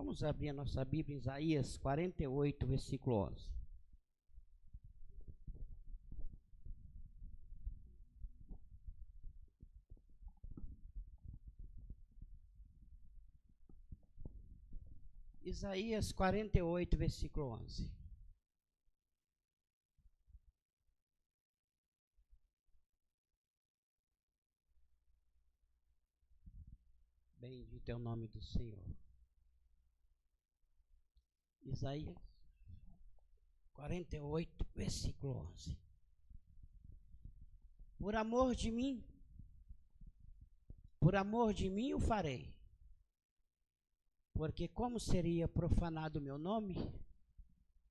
Vamos abrir a nossa Bíblia em Isaías 48, versículo 11. Isaías 48, versículo 11. Bendito é o nome do Senhor. Isaías 48, versículo 11. Por amor de mim o farei, porque como seria profanado o meu nome,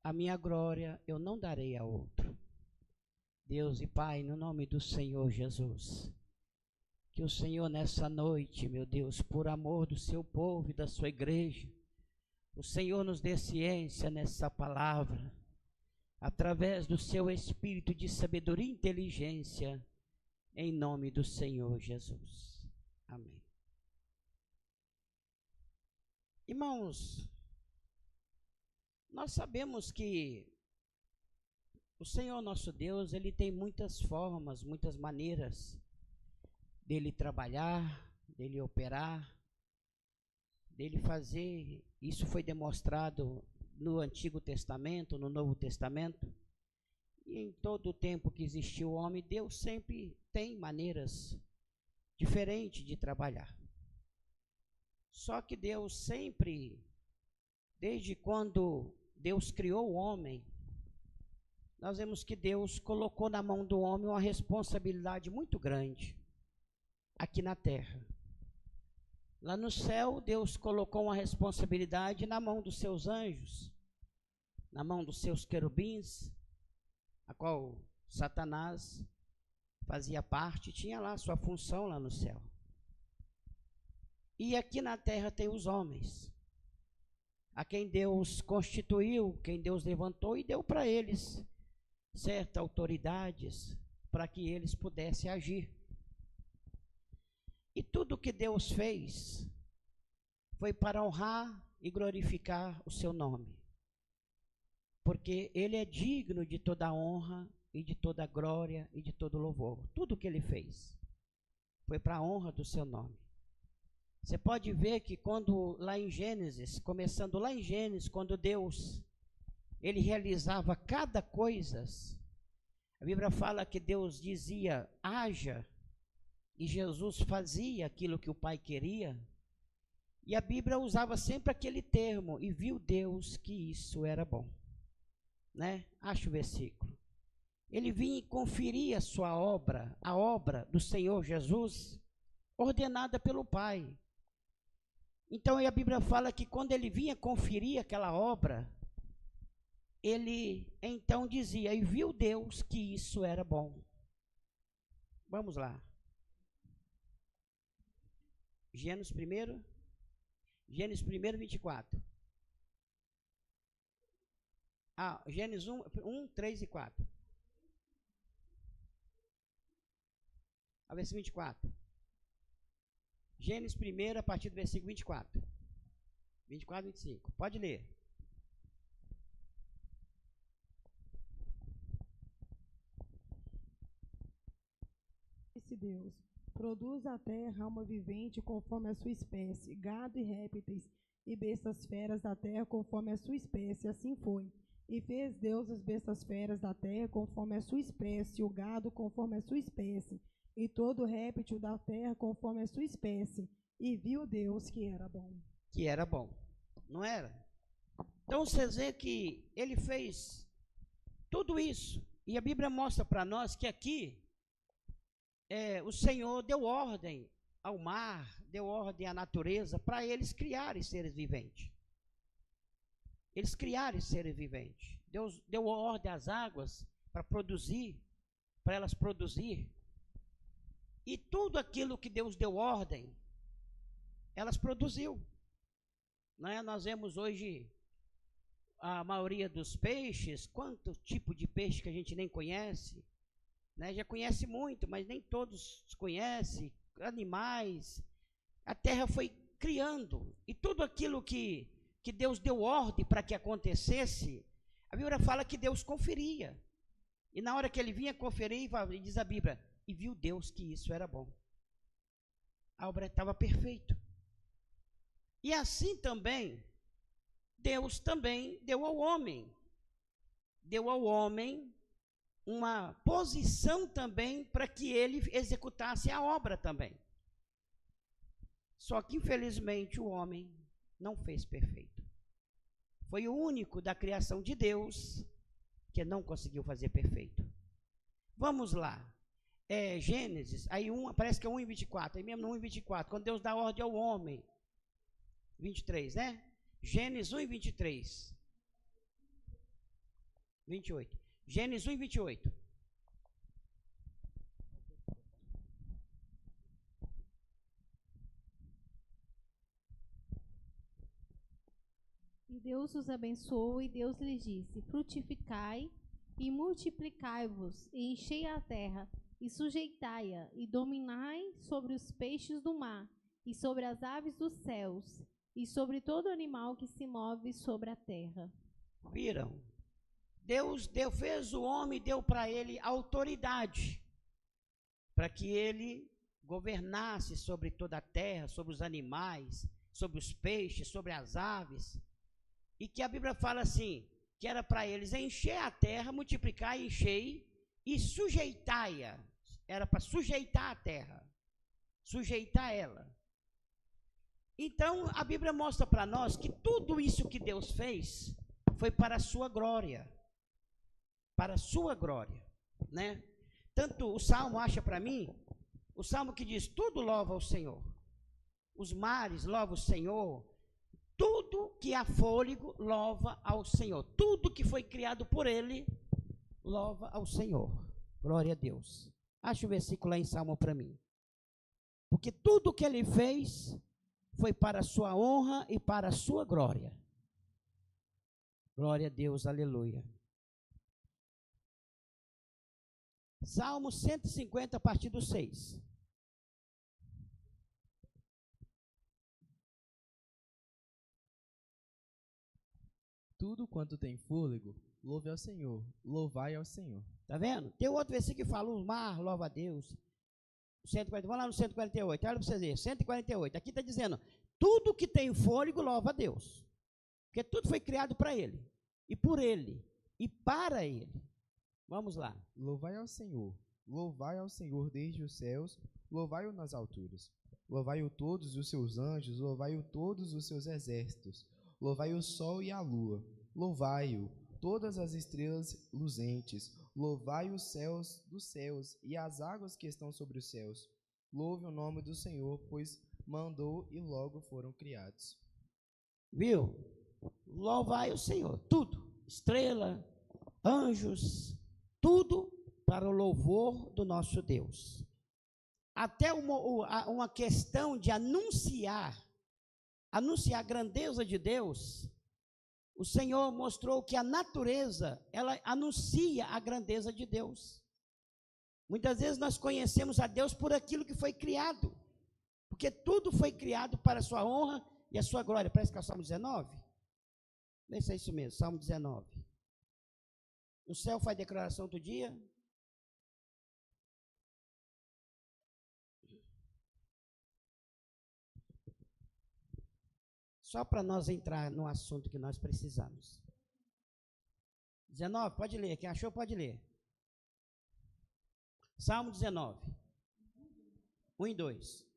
a minha glória eu não darei a outro. Deus e Pai, no nome do Senhor Jesus, que o Senhor nessa noite, meu Deus, por amor do seu povo e da sua igreja, o Senhor nos dê ciência nessa palavra, através do seu espírito de sabedoria e inteligência, em nome do Senhor Jesus. Amém. Irmãos, nós sabemos que o Senhor nosso Deus, Ele tem muitas formas, muitas maneiras dele trabalhar, dele operar, dele fazer. Isso foi demonstrado no Antigo Testamento, no Novo Testamento. E em todo o tempo que existiu o homem, Deus sempre tem maneiras diferentes de trabalhar. Só que Deus sempre, desde quando Deus criou o homem, nós vemos que Deus colocou na mão do homem uma responsabilidade muito grande aqui na terra. Lá no céu, Deus colocou uma responsabilidade na mão dos seus anjos, na mão dos seus querubins, a qual Satanás fazia parte, tinha lá sua função lá no céu. E aqui na terra tem os homens, a quem Deus constituiu, quem Deus levantou e deu para eles certas autoridades para que eles pudessem agir. E tudo que Deus fez foi para honrar e glorificar o seu nome, porque Ele é digno de toda honra e de toda glória e de todo louvor. Tudo que Ele fez foi para a honra do seu nome. Você pode ver que quando lá em Gênesis, começando lá em Gênesis, quando Deus, Ele realizava cada coisa, a Bíblia fala que Deus dizia, haja, e Jesus fazia aquilo que o Pai queria, e a Bíblia usava sempre aquele termo, e viu Deus que isso era bom, né? Acha o versículo. Ele vinha e conferia a sua obra, a obra do Senhor Jesus, ordenada pelo Pai. Então a Bíblia fala que quando ele vinha conferir aquela obra, ele então dizia, e viu Deus que isso era bom. Vamos lá. Gênesis 1, 24. Gênesis 1, 3 e 4. A versículo 24. Gênesis 1, a partir do versículo 24. 24 e 25. Pode ler. Disse Deus, produz a terra alma vivente conforme a sua espécie, gado e répteis, e bestas feras da terra conforme a sua espécie. Assim foi. E fez Deus as bestas feras da terra conforme a sua espécie, o gado conforme a sua espécie, e todo réptil da terra conforme a sua espécie. E viu Deus que era bom. Que era bom, não era? Então vocês veem que ele fez tudo isso. E a Bíblia mostra para nós que aqui o Senhor deu ordem ao mar, deu ordem à natureza para eles criarem seres viventes. Eles criarem seres viventes. Deus deu ordem às águas para produzir, para elas produzir. E tudo aquilo que Deus deu ordem, elas produziu. Não é? Nós vemos hoje a maioria dos peixes, quanto tipo de peixe que a gente nem conhece, né? Já conhece muito, mas nem todos conhecem, animais. A terra foi criando, e tudo aquilo que que Deus deu ordem para que acontecesse, a Bíblia fala que Deus conferia. E na hora que ele vinha conferir, diz a Bíblia, e viu Deus que isso era bom. A obra estava perfeita. E assim também, Deus também deu ao homem uma posição também para que ele executasse a obra também. Só que, infelizmente, o homem não fez perfeito. Foi o único da criação de Deus que não conseguiu fazer perfeito. Vamos lá. Gênesis, aí parece que é 1:24, aí mesmo no 1:24, quando Deus dá ordem ao homem, 23, né? Gênesis 1:23. 28. Gênesis 1:28. E Deus os abençoou, e Deus lhes disse: frutificai e multiplicai-vos, e enchei a terra, e sujeitai-a, e dominai sobre os peixes do mar, e sobre as aves dos céus, e sobre todo animal que se move sobre a terra. Viram? Deus fez o homem e deu para ele autoridade, para que ele governasse sobre toda a terra, sobre os animais, sobre os peixes, sobre as aves. E que a Bíblia fala assim, que era para eles encher a terra, multiplicar e encher, e sujeitar-a. Era para sujeitar a terra, sujeitar ela. Então, a Bíblia mostra para nós que tudo isso que Deus fez foi para a sua glória. Para a sua glória, né? Tanto o Salmo acha para mim, o Salmo que diz, tudo louva ao Senhor. Os mares louvam o Senhor. Tudo que há fôlego louva ao Senhor. Tudo que foi criado por Ele louva ao Senhor. Glória a Deus. Acha o versículo lá em Salmo para mim. Porque tudo que Ele fez foi para a sua honra e para a sua glória. Glória a Deus, aleluia. Salmo 150, a partir do 6. Tudo quanto tem fôlego, louve ao Senhor, louvai ao Senhor. Tá vendo? Tem outro versículo que fala, o mar louva a Deus. 140, vamos lá no 148, olha para vocês verem, 148, aqui está dizendo, tudo que tem fôlego louva a Deus. Porque tudo foi criado para Ele, e por Ele, e para Ele. Vamos lá. Louvai ao Senhor desde os céus, louvai-o nas alturas. Louvai-o todos os seus anjos, louvai-o todos os seus exércitos. Louvai o sol e a lua, louvai-o, todas as estrelas luzentes, louvai os céus dos céus e as águas que estão sobre os céus. Louve o nome do Senhor, pois mandou e logo foram criados. Viu? Louvai o Senhor, tudo, estrela, anjos, tudo para o louvor do nosso Deus. Até uma questão de anunciar a grandeza de Deus, o Senhor mostrou que a natureza, ela anuncia a grandeza de Deus. Muitas vezes nós conhecemos a Deus por aquilo que foi criado, porque tudo foi criado para a sua honra e a sua glória. Parece que é o Salmo 19. Vê se é isso mesmo, Salmo 19. O céu faz declaração todo dia. Só para nós entrar no assunto que nós precisamos. 19, pode ler. Quem achou, pode ler. Salmo 19. 1 e 2.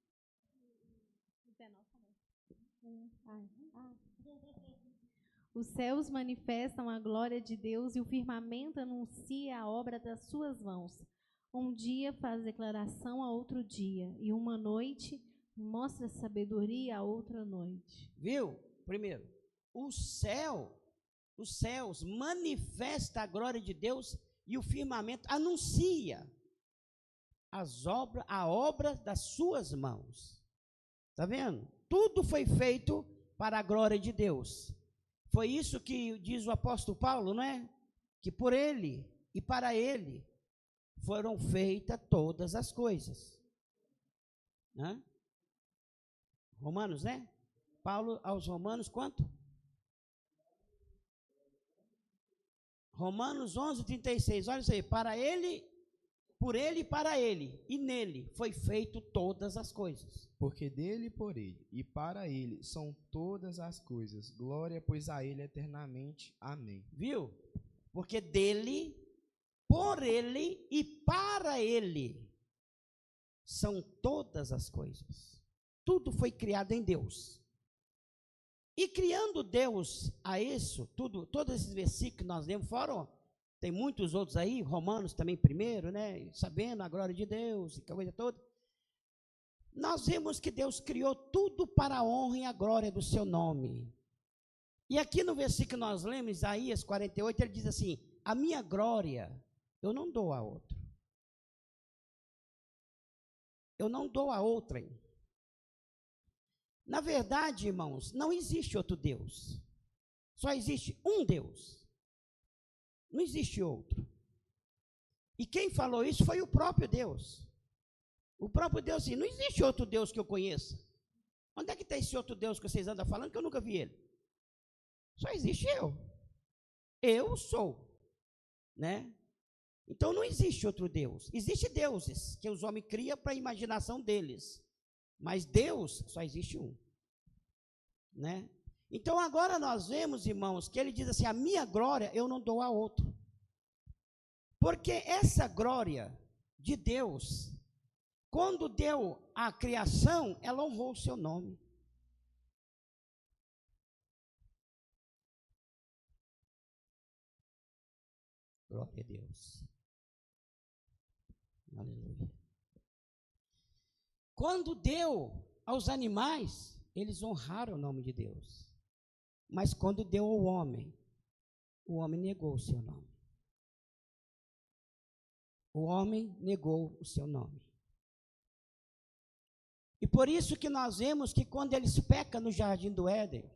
Os céus manifestam a glória de Deus e o firmamento anuncia a obra das suas mãos. Um dia faz declaração a outro dia, e uma noite mostra sabedoria a outra noite. Viu? Primeiro, os céus manifestam a glória de Deus e o firmamento anuncia a obra das suas mãos. Está vendo? Tudo foi feito para a glória de Deus. Foi isso que diz o apóstolo Paulo, não é? Que por ele e para ele foram feitas todas as coisas. Romanos, né? Paulo aos Romanos, quanto? Romanos 11:36, olha isso aí, para ele, por ele e para ele, e nele foi feito todas as coisas. Porque dele, por ele e para ele são todas as coisas. Glória, pois, a ele eternamente. Amém. Viu? Porque dele, por ele e para ele são todas as coisas. Tudo foi criado em Deus. E criando Deus a isso, tudo, todos esses versículos que nós lemos, fora, tem muitos outros aí, Romanos também primeiro, né? Sabendo a glória de Deus e a coisa toda. Nós vemos que Deus criou tudo para a honra e a glória do seu nome. E aqui no versículo que nós lemos, Isaías 48, ele diz assim: a minha glória eu não dou a outro. Eu não dou a outrem. Na verdade, irmãos, não existe outro Deus. Só existe um Deus. Não existe outro. E quem falou isso foi o próprio Deus. O próprio Deus disse: não existe outro Deus que eu conheça. Onde é que está esse outro Deus que vocês andam falando que eu nunca vi ele? Só existe eu. Eu sou. Né? Então não existe outro Deus. Existem deuses que os homens criam para a imaginação deles. Mas Deus só existe um. Né? Então agora nós vemos, irmãos, que ele diz assim: a minha glória eu não dou a outro. Porque essa glória de Deus, quando deu a criação, ela honrou o seu nome. Glória a Deus. Aleluia. Quando deu aos animais, eles honraram o nome de Deus. Mas quando deu ao homem, o homem negou o seu nome. O homem negou o seu nome. E por isso que nós vemos que quando eles pecam no jardim do Éden,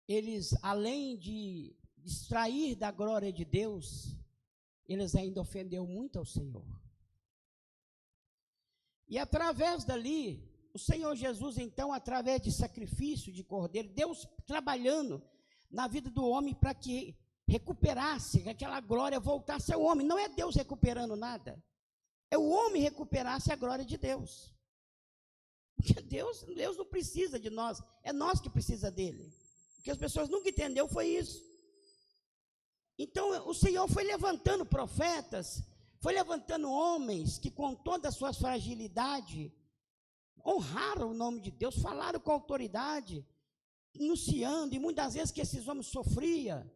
eles, além de distrair da glória de Deus, eles ainda ofenderam muito ao Senhor. E através dali, o Senhor Jesus, então, através de sacrifício de cordeiro, Deus trabalhando na vida do homem para que recuperasse, que aquela glória voltasse ao homem. Não é Deus recuperando nada, é o homem recuperasse a glória de Deus. Porque Deus não precisa de nós, é nós que precisa dele. O que as pessoas nunca entenderam foi isso. Então o Senhor foi levantando profetas, foi levantando homens que com toda a sua fragilidade honraram o nome de Deus, falaram com autoridade, anunciando, e muitas vezes que esses homens sofriam,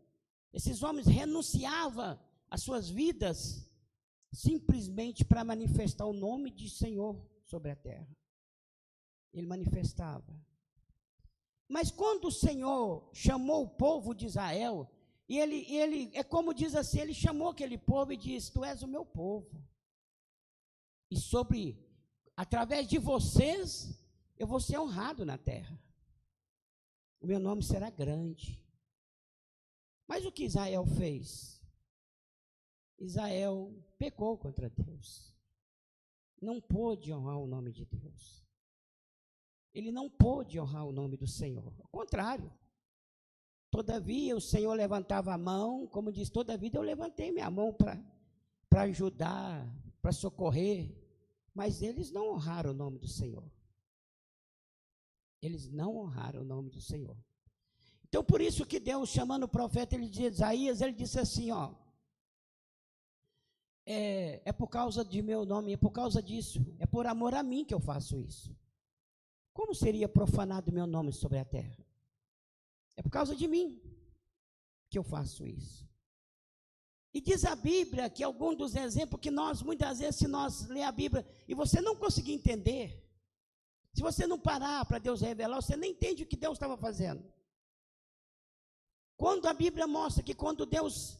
esses homens renunciavam às suas vidas, simplesmente para manifestar o nome de Senhor sobre a terra. Ele manifestava. Mas quando o Senhor chamou o povo de Israel, e ele é como diz assim, ele chamou aquele povo e disse: tu és o meu povo. E através de vocês, eu vou ser honrado na terra. O meu nome será grande. Mas o que Israel fez? Israel pecou contra Deus. Não pôde honrar o nome de Deus. Ele não pôde honrar o nome do Senhor. Ao contrário. Todavia, o Senhor levantava a mão, como diz, toda a vida eu levantei minha mão para ajudar, para socorrer. Mas eles não honraram o nome do Senhor. Eles não honraram o nome do Senhor. Então, por isso que Deus, chamando o profeta, ele diz, Isaías, ele disse assim, ó, é por causa de meu nome, é por causa disso, é por amor a mim que eu faço isso. Como seria profanado meu nome sobre a terra? É por causa de mim que eu faço isso. E diz a Bíblia que algum dos exemplos que nós, muitas vezes, se nós ler a Bíblia e você não conseguir entender, se você não parar para Deus revelar, você nem entende o que Deus estava fazendo. Quando a Bíblia mostra que quando Deus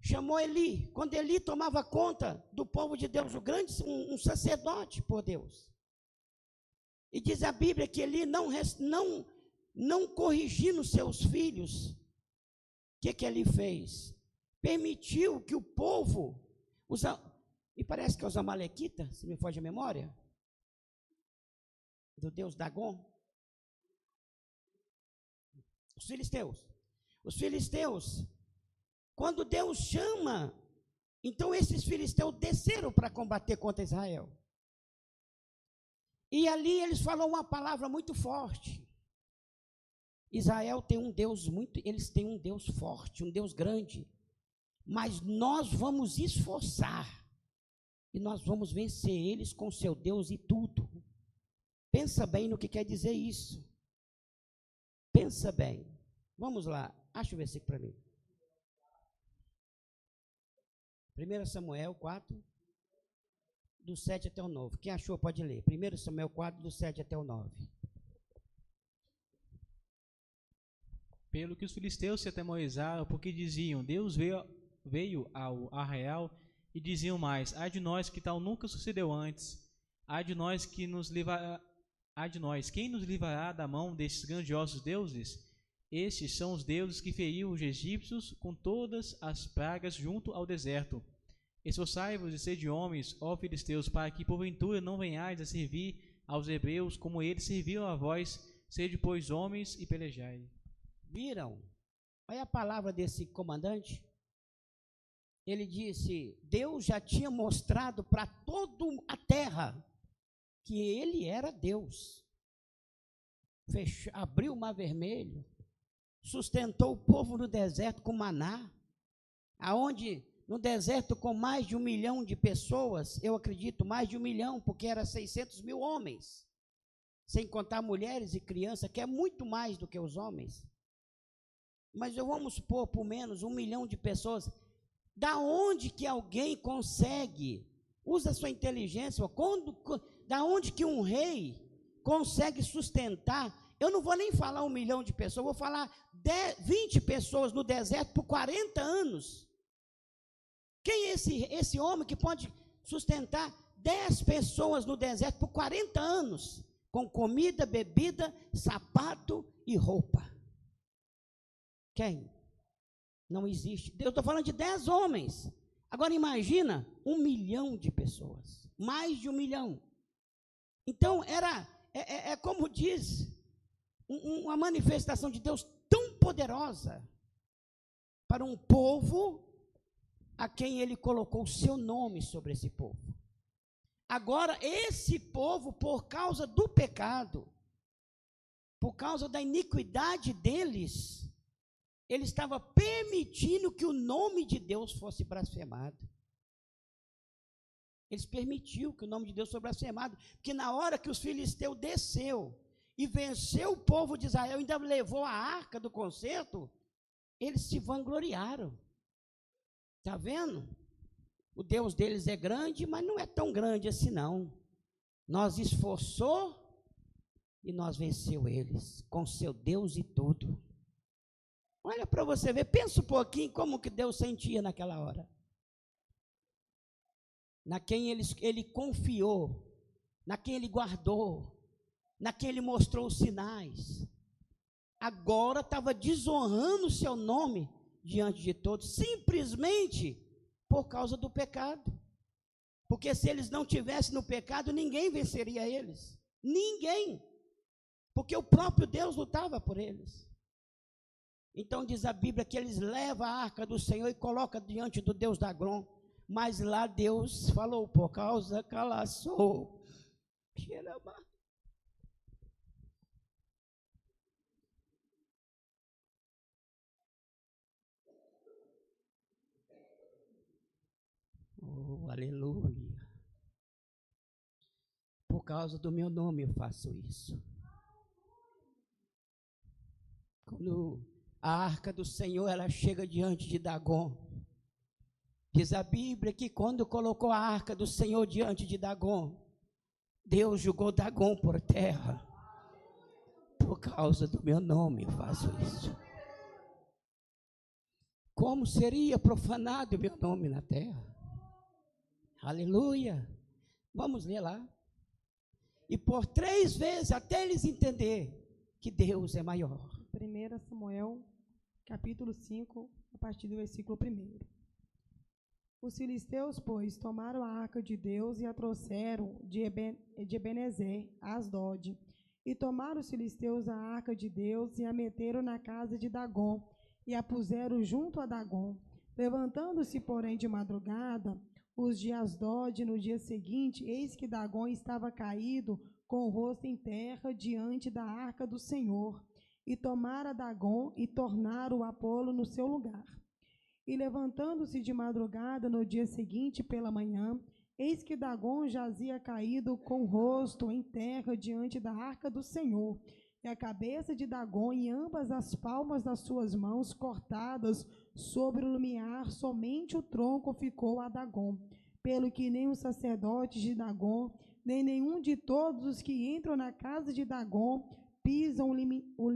chamou Eli, quando Eli tomava conta do povo de Deus, um sacerdote por Deus. E diz a Bíblia que Eli não corrigindo seus filhos, o que ele fez? Permitiu que o povo, e parece que é os amalequitas, se me foge a memória, do deus Dagom, os filisteus. Os filisteus, quando Deus chama, então esses filisteus desceram para combater contra Israel. E ali eles falam uma palavra muito forte. Israel tem um Deus eles têm um Deus forte, um Deus grande. Mas nós vamos esforçar e nós vamos vencer eles com seu Deus e tudo. Pensa bem no que quer dizer isso. Pensa bem. Vamos lá, acha o versículo para mim. 1 Samuel 4, do 7 até o 9. Quem achou pode ler. 1 Samuel 4, do 7 até o 9. Pelo que os filisteus se atemorizaram, porque diziam, Deus veio ao arraial, e diziam mais, ai de nós que tal nunca sucedeu antes, ai de nós quem nos livrará da mão destes grandiosos deuses? Estes são os deuses que feriram os egípcios com todas as pragas junto ao deserto. Esforçai-vos e sede homens, ó filisteus, para que porventura não venhais a servir aos hebreus como eles serviram a vós, sede pois homens e pelejai. Viram? Olha a palavra desse comandante. Ele disse, Deus já tinha mostrado para toda a terra que ele era Deus. Abriu o mar vermelho, sustentou o povo no deserto com maná, aonde no deserto com mais de 1 milhão de pessoas, eu acredito mais de 1 milhão, porque era 600 mil homens, sem contar mulheres e crianças, que é muito mais do que os homens. Mas vamos supor, por menos 1 milhão de pessoas. Da onde que alguém consegue, usa sua inteligência, da onde que um rei consegue sustentar, eu não vou nem falar 1 milhão de pessoas, vou falar 20 pessoas no deserto por 40 anos. Quem é esse homem que pode sustentar 10 pessoas no deserto por 40 anos, com comida, bebida, sapato e roupa? Quem? Não existe. Eu estou falando de 10 homens. Agora imagina 1 milhão de pessoas. Mais de 1 milhão. Então é como diz, uma manifestação de Deus tão poderosa para um povo a quem ele colocou o seu nome sobre esse povo. Agora esse povo, por causa do pecado, por causa da iniquidade deles, ele estava permitindo que o nome de Deus fosse blasfemado. Eles permitiram que o nome de Deus fosse blasfemado, porque na hora que os filisteus desceu e venceu o povo de Israel, ainda levou a arca do concerto, eles se vangloriaram. Está vendo? O Deus deles é grande, mas não é tão grande assim não. Nós esforçou e nós venceu eles, com seu Deus e tudo. Olha para você ver, pensa um pouquinho como que Deus sentia naquela hora. Na quem ele confiou, na quem ele guardou, na quem ele mostrou os sinais. Agora estava desonrando o seu nome diante de todos, simplesmente por causa do pecado. Porque se eles não tivessem no pecado, ninguém venceria eles. Ninguém. Porque o próprio Deus lutava por eles. Então diz a Bíblia que eles levam a arca do Senhor e colocam diante do Deus Dagon. Mas lá Deus falou, por causa que ela sou. Oh, aleluia. Por causa do meu nome eu faço isso. Quando a arca do Senhor, ela chega diante de Dagon. Diz a Bíblia que quando colocou a arca do Senhor diante de Dagon, Deus jogou Dagon por terra. Por causa do meu nome eu faço isso. Como seria profanado o meu nome na terra? Aleluia. Vamos ler lá. E por 3 vezes, até eles entenderem que Deus é maior. 1 Samuel, capítulo 5, a partir do versículo 1. Os filisteus, pois, tomaram a arca de Deus e a trouxeram de Ebenezer a Asdod. E tomaram os filisteus a arca de Deus e a meteram na casa de Dagon e a puseram junto a Dagom. Levantando-se, porém, de madrugada, os de Asdod, no dia seguinte, eis que Dagom estava caído, com o rosto em terra, diante da arca do Senhor. E tomara Dagom e tornaram a pô-lo no seu lugar. E levantando-se de madrugada, no dia seguinte, pela manhã, eis que Dagom jazia caído, com o rosto em terra, diante da arca do Senhor. E a cabeça de Dagom e ambas as palmas das suas mãos cortadas sobre o lumiar, somente o tronco ficou a Dagom. Pelo que nem os sacerdotes de Dagom, nem nenhum de todos os que entram na casa de Dagom, pisam o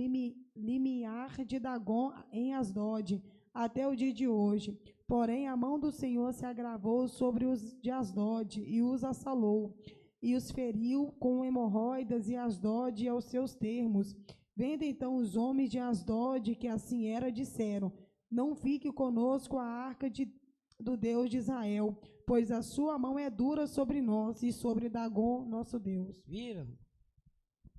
limiar de Dagom em Asdod, até o dia de hoje. Porém, a mão do Senhor se agravou sobre os de Asdod, e os assalou, e os feriu com hemorroidas, e Asdod aos seus termos. Vendo então os homens de Asdod que assim era, disseram: não fique conosco a arca do Deus de Israel, pois a sua mão é dura sobre nós e sobre Dagom, nosso Deus. Viram?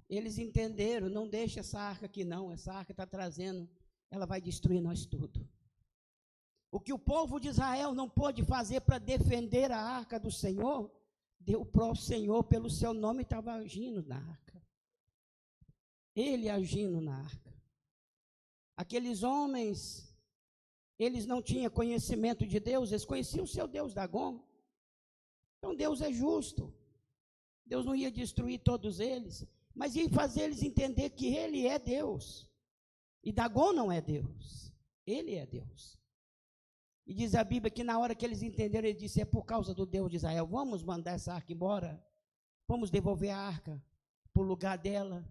Eles entenderam, não deixa essa arca aqui não, essa arca está trazendo, ela vai destruir nós tudo. O que o povo de Israel não pôde fazer para defender a arca do Senhor, deu para o Senhor, pelo seu nome, estava agindo na arca. Ele agindo na arca. Aqueles homens, eles não tinham conhecimento de Deus, eles conheciam o seu Deus Dagom. Então Deus é justo. Deus não ia destruir todos eles, mas ia fazer eles entender que Ele é Deus. E Dagom não é Deus, Ele é Deus. E diz a Bíblia que na hora que eles entenderam, ele disse: é por causa do Deus de Israel, vamos mandar essa arca embora, vamos devolver a arca para o lugar dela.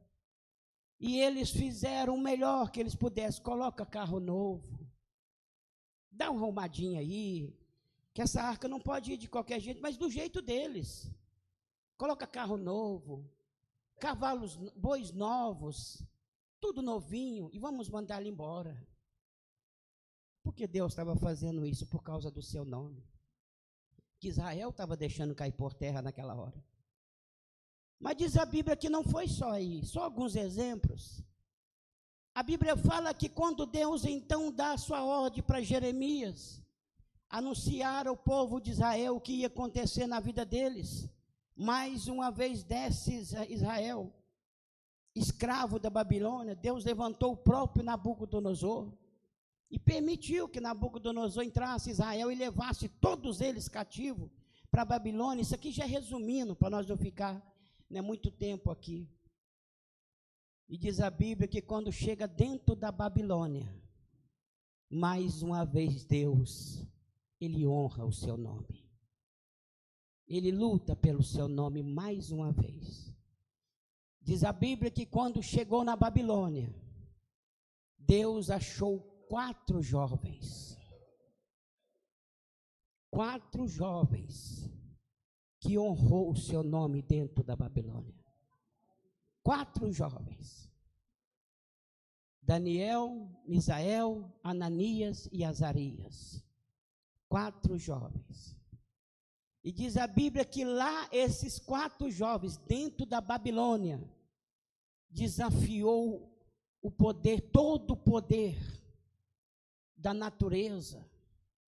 E eles fizeram o melhor que eles pudessem: coloca carro novo, dá uma arrumadinha aí, que essa arca não pode ir de qualquer jeito, mas do jeito deles. Coloca carro novo, cavalos, bois novos, tudo novinho, e vamos mandar ela embora. Porque Deus estava fazendo isso por causa do seu nome, que Israel estava deixando cair por terra naquela hora. Mas diz a Bíblia que não foi só aí, só alguns exemplos. A Bíblia fala que quando Deus então dá a sua ordem para Jeremias anunciar ao povo de Israel o que ia acontecer na vida deles, mais uma vez desce Israel, escravo da Babilônia, Deus levantou o próprio Nabucodonosor e permitiu que Nabucodonosor entrasse em Israel e levasse todos eles cativos para a Babilônia. Isso aqui já é resumindo, para nós não ficar muito tempo aqui. E diz a Bíblia que quando chega dentro da Babilônia, mais uma vez Deus, Ele honra o seu nome. Ele luta pelo seu nome mais uma vez. Diz a Bíblia que quando chegou na Babilônia, Deus achou 4 jovens que honrou o seu nome dentro da Babilônia. 4 jovens: Daniel, Misael, Ananias e Azarias. 4 jovens. E diz a Bíblia que lá esses 4 jovens dentro da Babilônia desafiou o poder, todo o poder da natureza,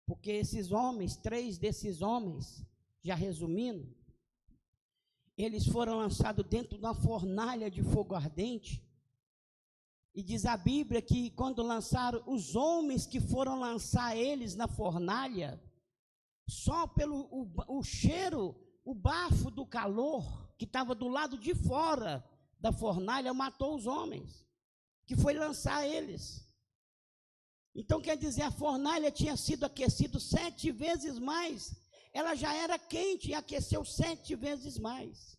porque esses homens, 3 desses homens, já resumindo, eles foram lançados dentro de uma fornalha de fogo ardente. E diz a Bíblia que quando lançaram, os homens que foram lançar eles na fornalha, só pelo o cheiro, o bafo do calor que estava do lado de fora da fornalha, matou os homens que foi lançar eles. Então quer dizer, a fornalha tinha sido aquecida 7 vezes mais, ela já era quente e aqueceu 7 vezes mais.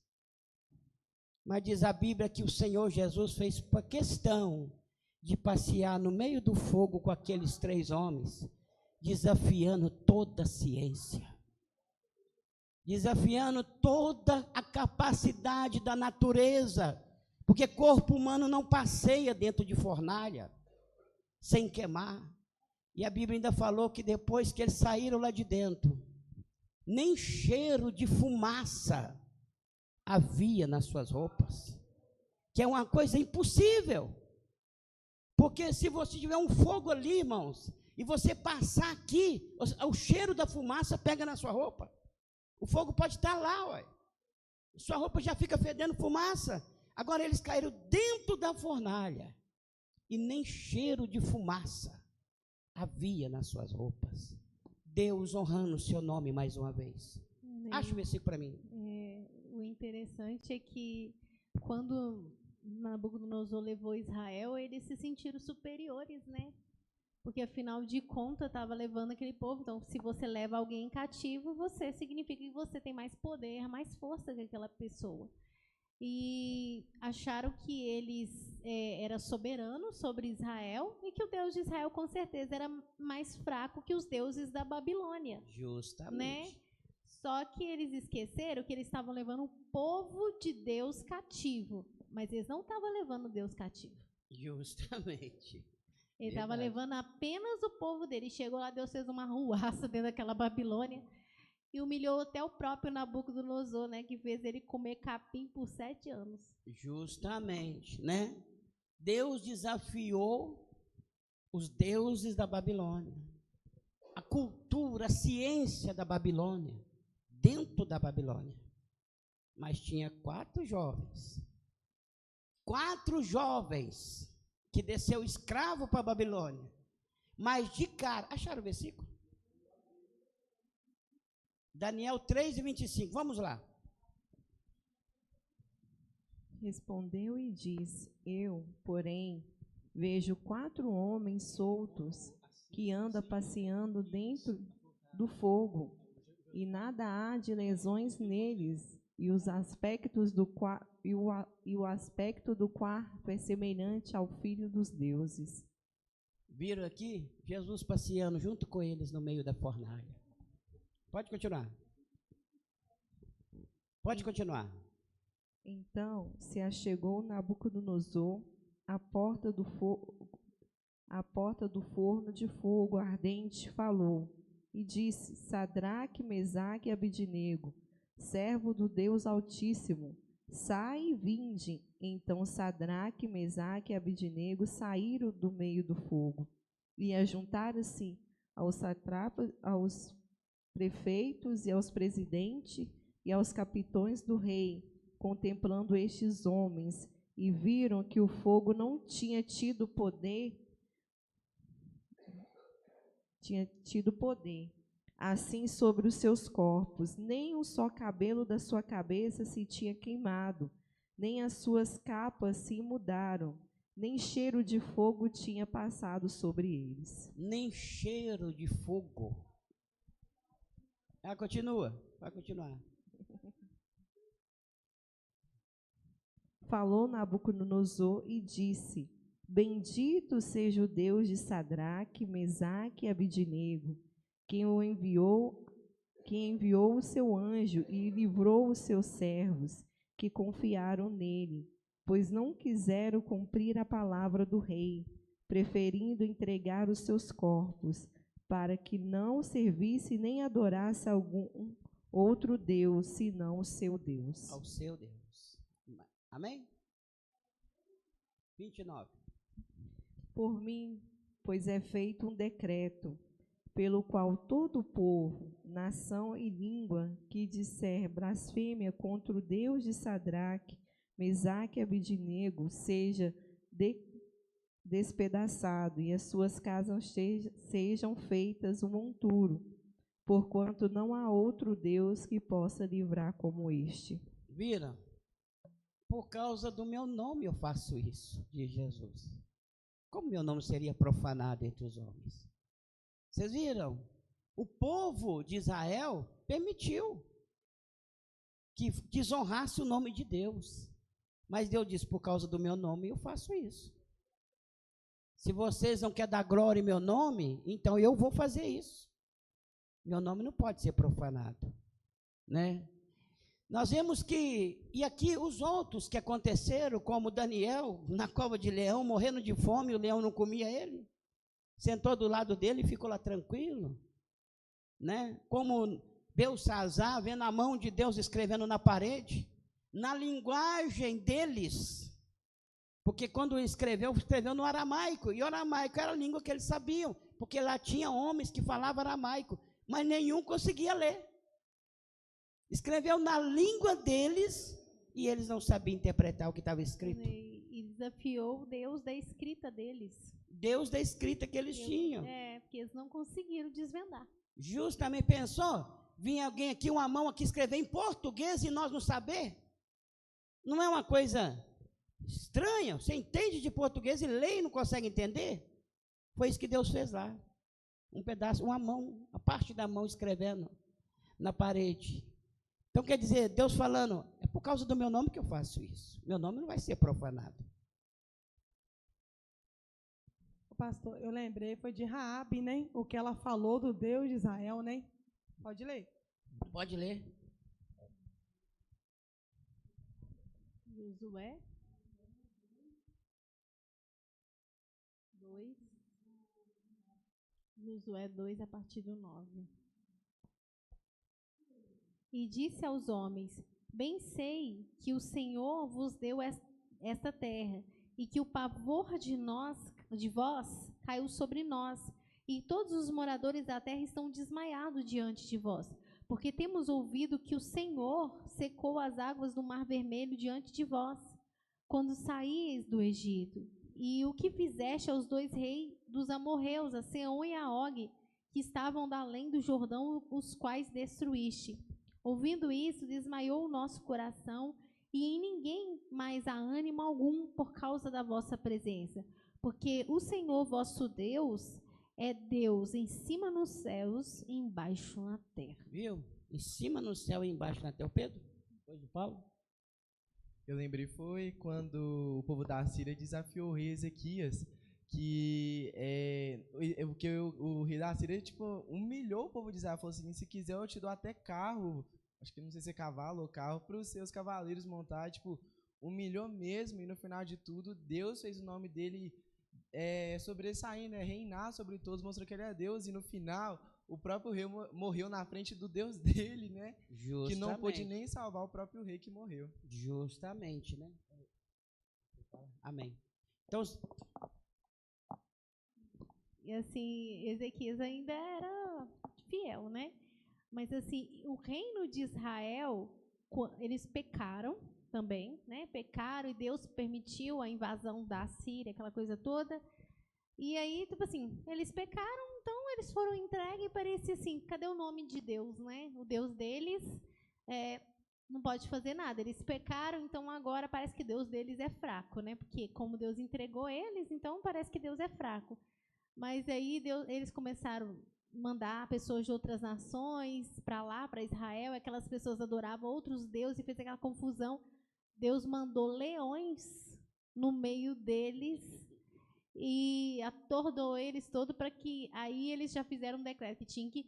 Mas diz a Bíblia que o Senhor Jesus fez questão de passear no meio do fogo com aqueles 3 homens, desafiando toda a ciência, desafiando toda a capacidade da natureza, porque corpo humano não passeia dentro de fornalha sem queimar. E a Bíblia ainda falou que depois que eles saíram lá de dentro, nem cheiro de fumaça havia nas suas roupas, que é uma coisa impossível, porque Porque se você tiver um fogo ali, irmãos, e você passar aqui, o cheiro da fumaça pega na sua roupa. O fogo pode estar lá, ó. Sua roupa já fica fedendo fumaça. Agora eles caíram dentro da fornalha e nem cheiro de fumaça havia nas suas roupas. Deus honrando o seu nome mais uma vez. Acha o versículo para mim. O interessante é que quando Nabucodonosor levou Israel, eles se sentiram superiores, né? Porque, afinal de contas, estava levando aquele povo. Então, se você leva alguém cativo, você significa que você tem mais poder, mais força que aquela pessoa. E acharam que eles eram soberanos sobre Israel e que o Deus de Israel, com certeza, era mais fraco que os deuses da Babilônia. Justamente. Né? Só que eles esqueceram que eles estavam levando o povo de Deus cativo. Mas eles não estavam levando Deus cativo. Justamente. Ele estava levando apenas o povo dele. Chegou lá, Deus fez uma ruaça dentro daquela Babilônia e humilhou até o próprio Nabucodonosor, né, que fez ele comer capim por 7 anos. Justamente, né? Deus desafiou os deuses da Babilônia, a cultura, a ciência da Babilônia, dentro da Babilônia. Mas tinha 4 jovens que desceu escravo para a Babilônia, mas de cara, acharam o versículo? Daniel 3:25, vamos lá. Respondeu e disse: Eu, porém, vejo 4 homens soltos que andam passeando dentro do fogo, e nada há de lesões neles, e o aspecto do quarto é semelhante ao Filho dos deuses. Viram aqui? Jesus passeando junto com eles no meio da fornalha. Pode continuar. Pode continuar. Então se achegou Nabucodonosor à porta do forno de fogo ardente, falou e disse: Sadraque, Mesaque e Abidnego, servo do Deus Altíssimo, sai e vinde. Então Sadraque, Mesaque e Abidnego saíram do meio do fogo e ajuntaram-se aos satrapas, aos prefeitos e aos presidentes e aos capitões do rei, contemplando estes homens, e viram que o fogo não tinha tido poder assim sobre os seus corpos, nem um só cabelo da sua cabeça se tinha queimado, nem as suas capas se mudaram, nem cheiro de fogo tinha passado sobre eles. Nem cheiro de fogo. Continua, vai continuar. Falou Nabucodonosor e disse: Bendito seja o Deus de Sadraque, Mesaque e Abidnego, quem enviou o seu anjo e livrou os seus servos, que confiaram nele, pois não quiseram cumprir a palavra do rei, preferindo entregar os seus corpos, para que não servisse nem adorasse algum outro Deus, senão o seu Deus. Ao seu Deus. Amém? 29. Por mim, pois é feito um decreto, pelo qual todo povo, nação e língua que disser blasfêmia contra o Deus de Sadraque, Mesaque e Abidnego seja despedaçado, e as suas casas sejam feitas um monturo, porquanto não há outro Deus que possa livrar como este. Viram? Por causa do meu nome eu faço isso, diz Jesus. Como meu nome seria profanado entre os homens? Vocês viram? O povo de Israel permitiu que desonrasse o nome de Deus. Mas Deus disse, por causa do meu nome eu faço isso. Se vocês não querem dar glória em meu nome, então eu vou fazer isso. Meu nome não pode ser profanado, né? Nós vemos que, e aqui os outros que aconteceram, como Daniel, na cova de leão, morrendo de fome, o leão não comia ele, sentou do lado dele e ficou lá tranquilo, né? Como Belsazar, vendo a mão de Deus escrevendo na parede, na linguagem deles, Porque quando escreveu no aramaico, e o aramaico era a língua que eles sabiam, porque lá tinha homens que falavam aramaico, mas nenhum conseguia ler. Escreveu na língua deles, e eles não sabiam interpretar o que estava escrito. E desafiou Deus da escrita deles. Deus da escrita que eles tinham. Porque eles não conseguiram desvendar. Justamente, pensou? Vinha alguém aqui, uma mão aqui escrever em português e nós não saber? Não é uma coisa estranha? Você entende de português e lê e não consegue entender? Foi isso que Deus fez lá. Um pedaço, uma mão, a parte da mão escrevendo na parede. Então quer dizer, Deus falando, é por causa do meu nome que eu faço isso. Meu nome não vai ser profanado. Pastor, eu lembrei, foi de Raabe, né? O que ela falou do Deus de Israel, né? Pode ler. Pode ler. Josué 2. Josué 2, a partir do 9. E disse aos homens: bem sei que o Senhor vos deu esta terra, e que o pavor de vós caiu sobre nós, e todos os moradores da terra estão desmaiados diante de vós, porque temos ouvido que o Senhor secou as águas do Mar Vermelho diante de vós, quando saíeis do Egito, e o que fizeste aos 2 reis dos amorreus, a Seom e a Og, que estavam da além do Jordão, os quais destruíste. Ouvindo isso, desmaiou o nosso coração, e em ninguém mais há ânimo algum por causa da vossa presença. Porque o Senhor vosso Deus é Deus em cima nos céus e embaixo na terra. Viu? Em cima no céu e embaixo na terra. O Pedro? Depois do Paulo? Eu lembrei foi quando o povo da Síria desafiou o rei Ezequias, o rei da Síria humilhou o povo de Israel, falou assim, se quiser eu te dou até carro, acho que não sei se é cavalo ou carro, para os seus cavaleiros montar, humilhou mesmo, e no final de tudo, Deus fez o nome dele sobressair, né, reinar sobre todos, mostrou que ele é Deus, e no final, o próprio rei morreu na frente do Deus dele, né, Justamente. que não pôde nem salvar o próprio rei que morreu. Justamente, né? Amém. Então, e assim, Ezequias ainda era fiel, né? Mas assim, o reino de Israel, eles pecaram também, né? Pecaram e Deus permitiu a invasão da Síria, aquela coisa toda. E aí, eles pecaram, então eles foram entregues e parecia assim, cadê o nome de Deus, né? O Deus deles não pode fazer nada. Eles pecaram, então agora parece que Deus deles é fraco, né? Porque como Deus entregou eles, então parece que Deus é fraco. Mas aí eles começaram a mandar pessoas de outras nações para lá, para Israel, aquelas pessoas adoravam outros deuses e fez aquela confusão. Deus mandou leões no meio deles e atordoou eles todos para que aí eles já fizeram um decreto que tinha que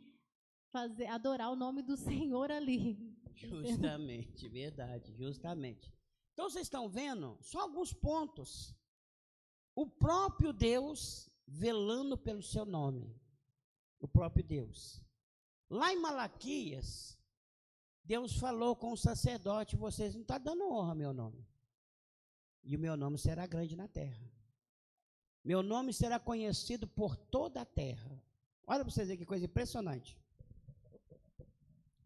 adorar o nome do Senhor ali. Justamente, verdade, justamente. Então vocês estão vendo só alguns pontos. O próprio Deus velando pelo seu nome. O próprio Deus. Lá em Malaquias, Deus falou com o sacerdote, vocês não estão dando honra ao meu nome. E o meu nome será grande na terra. Meu nome será conhecido por toda a terra. Olha para vocês verem que coisa impressionante.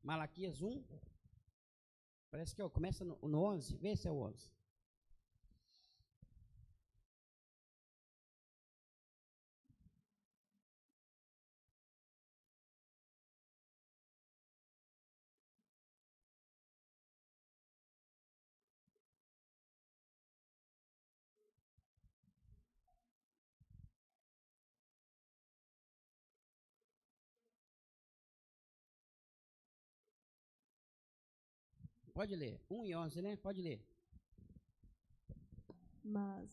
Malaquias 1. Parece que começa no 11. Vê se é o 11. Pode ler. 1 e 11, né? Pode ler.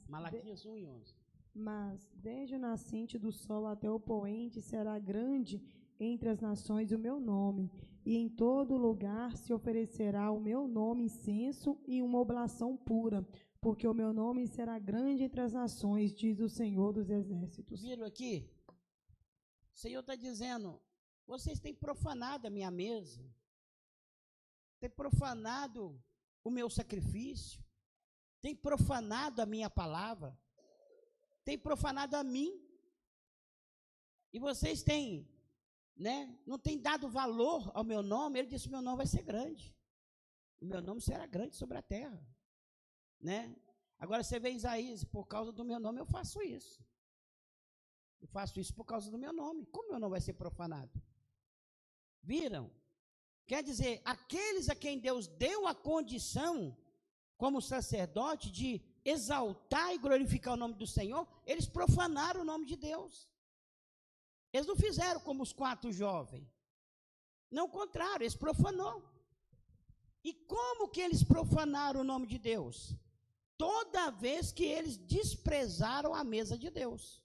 Malaquias 1 e 11. Mas desde o nascente do sol até o poente será grande entre as nações o meu nome, e em todo lugar se oferecerá o meu nome incenso e uma oblação pura, porque o meu nome será grande entre as nações, diz o Senhor dos Exércitos. Viram aqui? O Senhor está dizendo, vocês têm profanado a minha mesa, têm profanado o meu sacrifício, tem profanado a minha palavra, tem profanado a mim. E vocês têm, né, não têm dado valor ao meu nome. Ele disse: meu nome vai ser grande. O meu nome será grande sobre a terra, né? Agora você vê Isaías: por causa do meu nome eu faço isso. Eu faço isso por causa do meu nome. Como meu nome vai ser profanado? Viram? Quer dizer, aqueles a quem Deus deu a condição, como sacerdote, de exaltar e glorificar o nome do Senhor, eles profanaram o nome de Deus. Eles não fizeram como os 4 jovens. Não, o contrário, eles profanou. E como que eles profanaram o nome de Deus? Toda vez que eles desprezaram a mesa de Deus.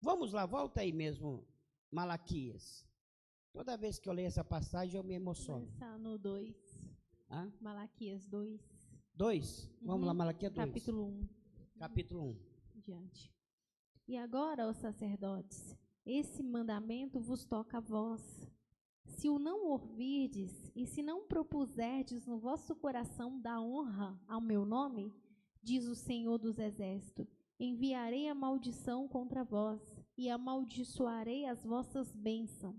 Vamos lá, volta aí mesmo, Malaquias. Toda vez que eu leio essa passagem, eu me emociono. Começar no 2. Hã? Malaquias 2. 2? Vamos lá, Malaquias 2. Capítulo 1. Capítulo 1. Diante. E agora, ó sacerdotes, esse mandamento vos toca a vós. Se o não ouvirdes, e se não propuserdes no vosso coração dar honra ao meu nome, diz o Senhor dos Exércitos, enviarei a maldição contra vós, e amaldiçoarei as vossas bênçãos.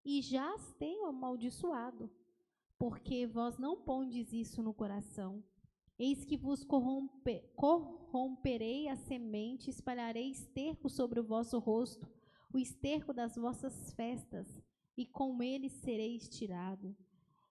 E já as tenho amaldiçoado, porque vós não pondes isso no coração. Eis que vos corromperei a semente, espalharei esterco sobre o vosso rosto, o esterco das vossas festas, e com ele sereis tirado.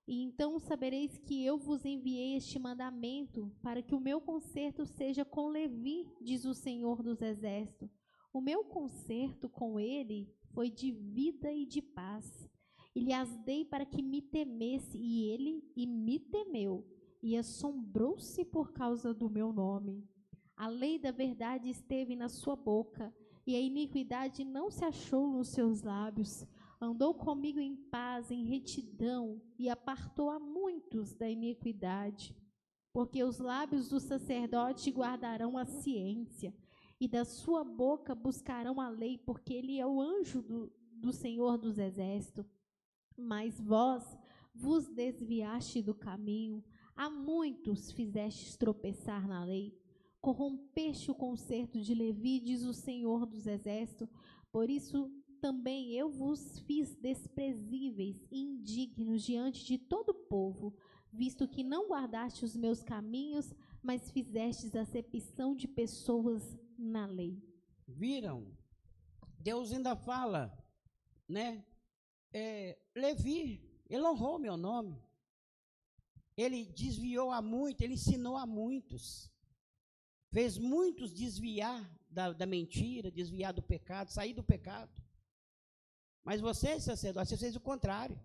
E então sabereis que eu vos enviei este mandamento, para que o meu concerto seja com Levi, diz o Senhor dos Exércitos. O meu concerto com ele foi de vida e de paz. E lhe as dei para que me temesse, e ele me temeu, e assombrou-se por causa do meu nome. A lei da verdade esteve na sua boca, e a iniquidade não se achou nos seus lábios. Andou comigo em paz, em retidão, e apartou a muitos da iniquidade. Porque os lábios do sacerdote guardarão a ciência, e da sua boca buscarão a lei, porque ele é o anjo do Senhor dos Exércitos. Mas vós vos desviaste do caminho, a muitos fizestes tropeçar na lei. Corrompeste o concerto de Levi, diz o Senhor dos Exércitos. Por isso também eu vos fiz desprezíveis e indignos diante de todo o povo, visto que não guardaste os meus caminhos, mas fizestes acepção de pessoas na lei. Viram? Deus ainda fala, né? Levi, ele honrou meu nome. Ele desviou a muitos, ele ensinou a muitos. Fez muitos desviar da mentira, desviar do pecado, sair do pecado. Mas vocês, sacerdotes, vocês fez o contrário.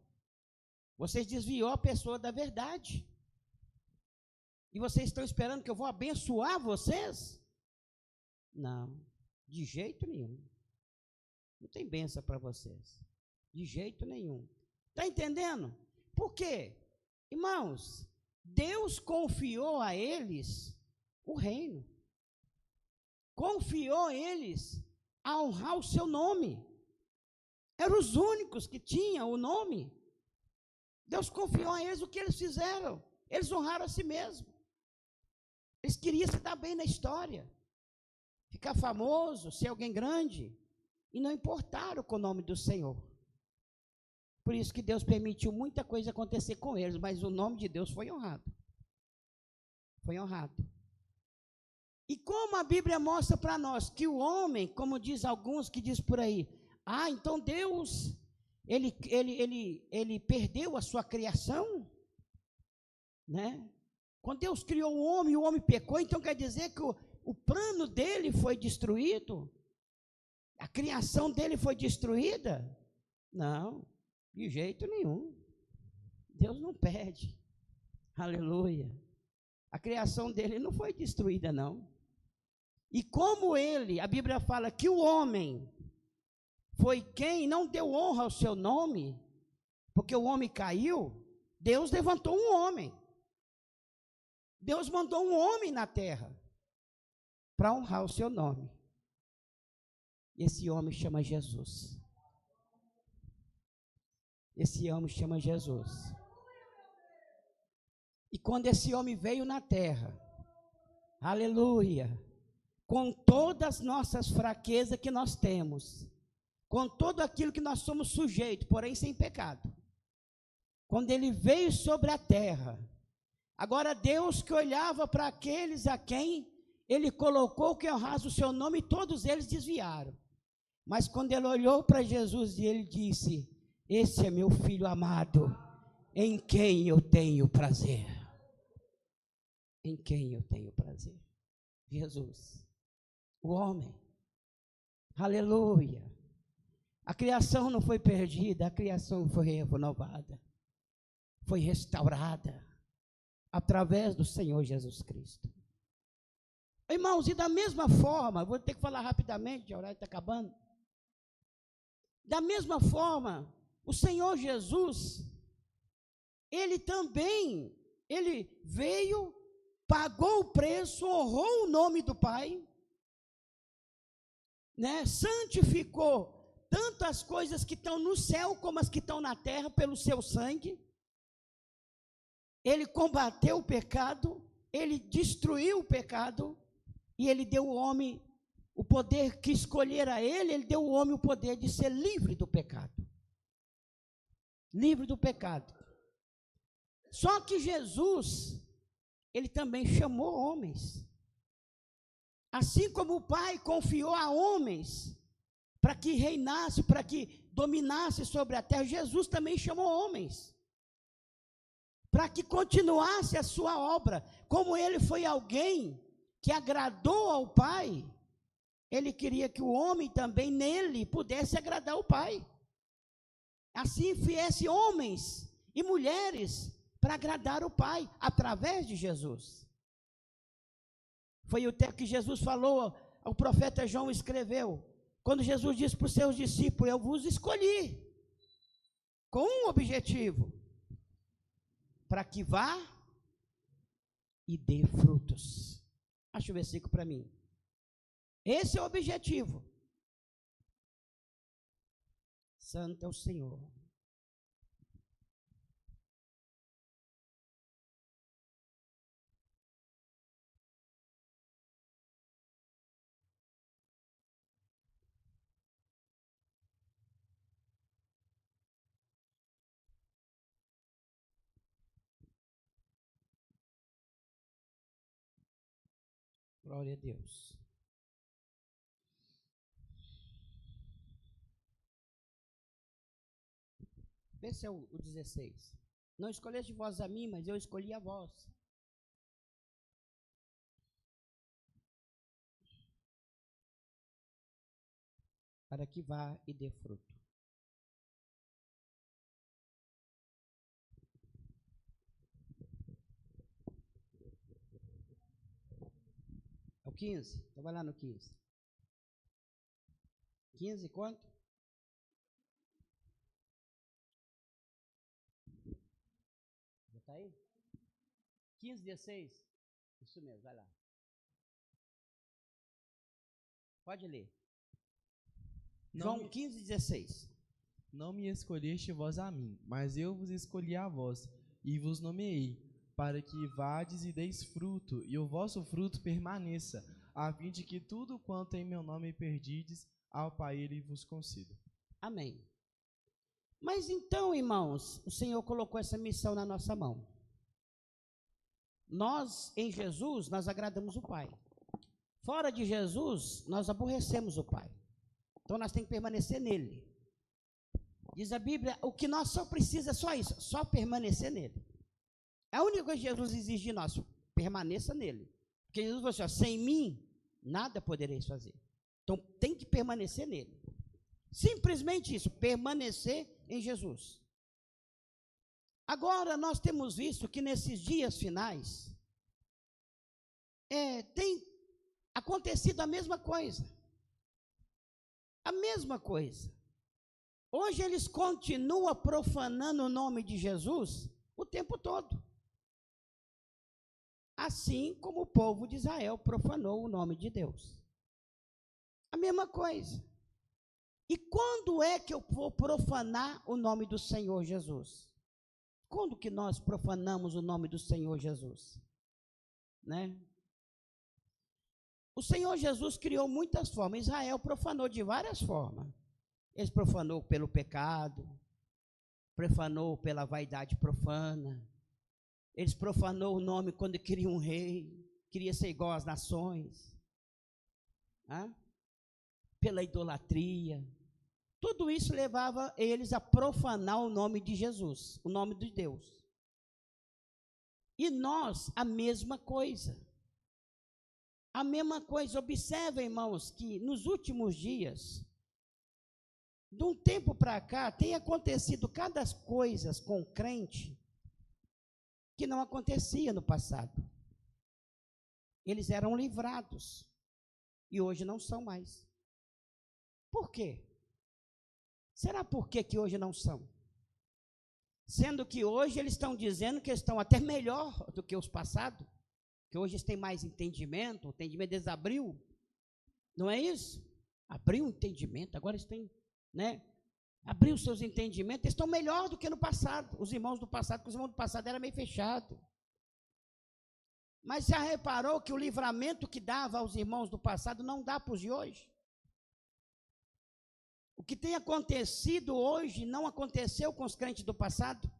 Vocês desviou a pessoa da verdade. E vocês estão esperando que eu vou abençoar vocês? Não, de jeito nenhum. Não tem bênção para vocês. De jeito nenhum. Está entendendo? Por quê? Irmãos, Deus confiou a eles o reino. Confiou a eles a honrar o seu nome. Eram os únicos que tinham o nome. Deus confiou a eles o que eles fizeram. Eles honraram a si mesmos. Eles queriam se dar bem na história. Ficar famoso, ser alguém grande. E não importaram com o nome do Senhor. Por isso que Deus permitiu muita coisa acontecer com eles, mas o nome de Deus foi honrado. Foi honrado. E como a Bíblia mostra para nós que o homem, como diz alguns que diz por aí, então Deus, ele perdeu a sua criação, né? Quando Deus criou o homem pecou, então quer dizer que o plano dele foi destruído? A criação dele foi destruída? Não. De jeito nenhum. Deus não perde. Aleluia. A criação dele não foi destruída, não. E como a Bíblia fala que o homem foi quem não deu honra ao seu nome, porque o homem caiu, Deus levantou um homem. Deus mandou um homem na terra para honrar o seu nome. Esse homem chama Jesus. Esse homem chama Jesus. E quando esse homem veio na terra, Aleluia. Com todas as nossas fraquezas que nós temos, com tudo aquilo que nós somos sujeitos, porém sem pecado. Quando ele veio sobre a terra, agora Deus que olhava para aqueles a quem ele colocou que honrasse o seu nome, todos eles desviaram. Mas quando ele olhou para Jesus e ele disse: esse é meu filho amado, em quem eu tenho prazer. Em quem eu tenho prazer? Jesus, o homem. Aleluia. A criação não foi perdida, a criação foi renovada, foi restaurada através do Senhor Jesus Cristo. Irmãos, e da mesma forma, vou ter que falar rapidamente, o horário está acabando. Da mesma forma, o Senhor Jesus, ele também, ele veio, pagou o preço, honrou o nome do Pai, né? Santificou tanto as coisas que estão no céu como as que estão na terra pelo seu sangue. Ele combateu o pecado, ele destruiu o pecado, e ele deu ao homem o poder que escolhera ele deu ao homem o poder de ser livre do pecado. Livre do pecado. Só que Jesus, ele também chamou homens. Assim como o Pai confiou a homens para que reinasse, para que dominasse sobre a terra, Jesus também chamou homens para que continuasse a sua obra. Como ele foi alguém que agradou ao Pai, ele queria que o homem também nele pudesse agradar o Pai. Assim viesse homens e mulheres para agradar o Pai através de Jesus. Foi o tempo que Jesus falou, o profeta João escreveu, quando Jesus disse para os seus discípulos: eu vos escolhi com um objetivo, para que vá e dê frutos. Acha o versículo para mim. Esse é o objetivo. Santo é o Senhor. Glória a Deus. Esse é o 16. Não escolheste vós a mim, mas eu escolhi a vós. Para que vá e dê fruto. É o 15? Então vai lá no 15. 15 quanto? Já está aí? 15, 16? Isso mesmo, vai lá. Pode ler. João 15, 16. Não me escolheste vós a mim, mas eu vos escolhi a vós, e vos nomeei, para que vades e deis fruto, e o vosso fruto permaneça, a fim de que tudo quanto em meu nome perdides, ao Pai ele vos conceda. Amém. Mas então, irmãos, o Senhor colocou essa missão na nossa mão. Nós, em Jesus, nós agradamos o Pai. Fora de Jesus, nós aborrecemos o Pai. Então, nós temos que permanecer nele. Diz a Bíblia, o que nós só precisamos é só isso, só permanecer nele. A única coisa que Jesus exige de nós, permaneça nele. Porque Jesus falou assim, ó, sem mim, nada podereis fazer. Então, tem que permanecer nele. Simplesmente isso, permanecer em Jesus. Agora, nós temos visto que nesses dias finais, tem acontecido a mesma coisa. A mesma coisa. Hoje eles continuam profanando o nome de Jesus o tempo todo. Assim como o povo de Israel profanou o nome de Deus. A mesma coisa. E quando é que eu vou profanar o nome do Senhor Jesus? Quando que nós profanamos o nome do Senhor Jesus? Né? O Senhor Jesus criou muitas formas. Israel profanou de várias formas. Ele profanou pelo pecado, profanou pela vaidade profana. Eles profanou o nome quando queria um rei, queria ser igual às nações. Pela idolatria. Tudo isso levava eles a profanar o nome de Jesus, o nome de Deus. E nós, a mesma coisa. A mesma coisa. Observe, irmãos, que nos últimos dias, de um tempo para cá, tem acontecido cada coisa com o crente que não acontecia no passado. Eles eram livrados e hoje não são mais. Por quê? Será por que hoje não são? Sendo que hoje eles estão dizendo que estão até melhor do que os passados, que hoje eles têm mais entendimento, o entendimento deles abriu. Não é isso? Abriu o entendimento, agora eles têm, abriu seus entendimentos, eles estão melhor do que no passado. Os irmãos do passado, porque os irmãos do passado eram meio fechados. Mas já reparou que o livramento que dava aos irmãos do passado não dá para os de hoje? O que tem acontecido hoje não aconteceu com os crentes do passado.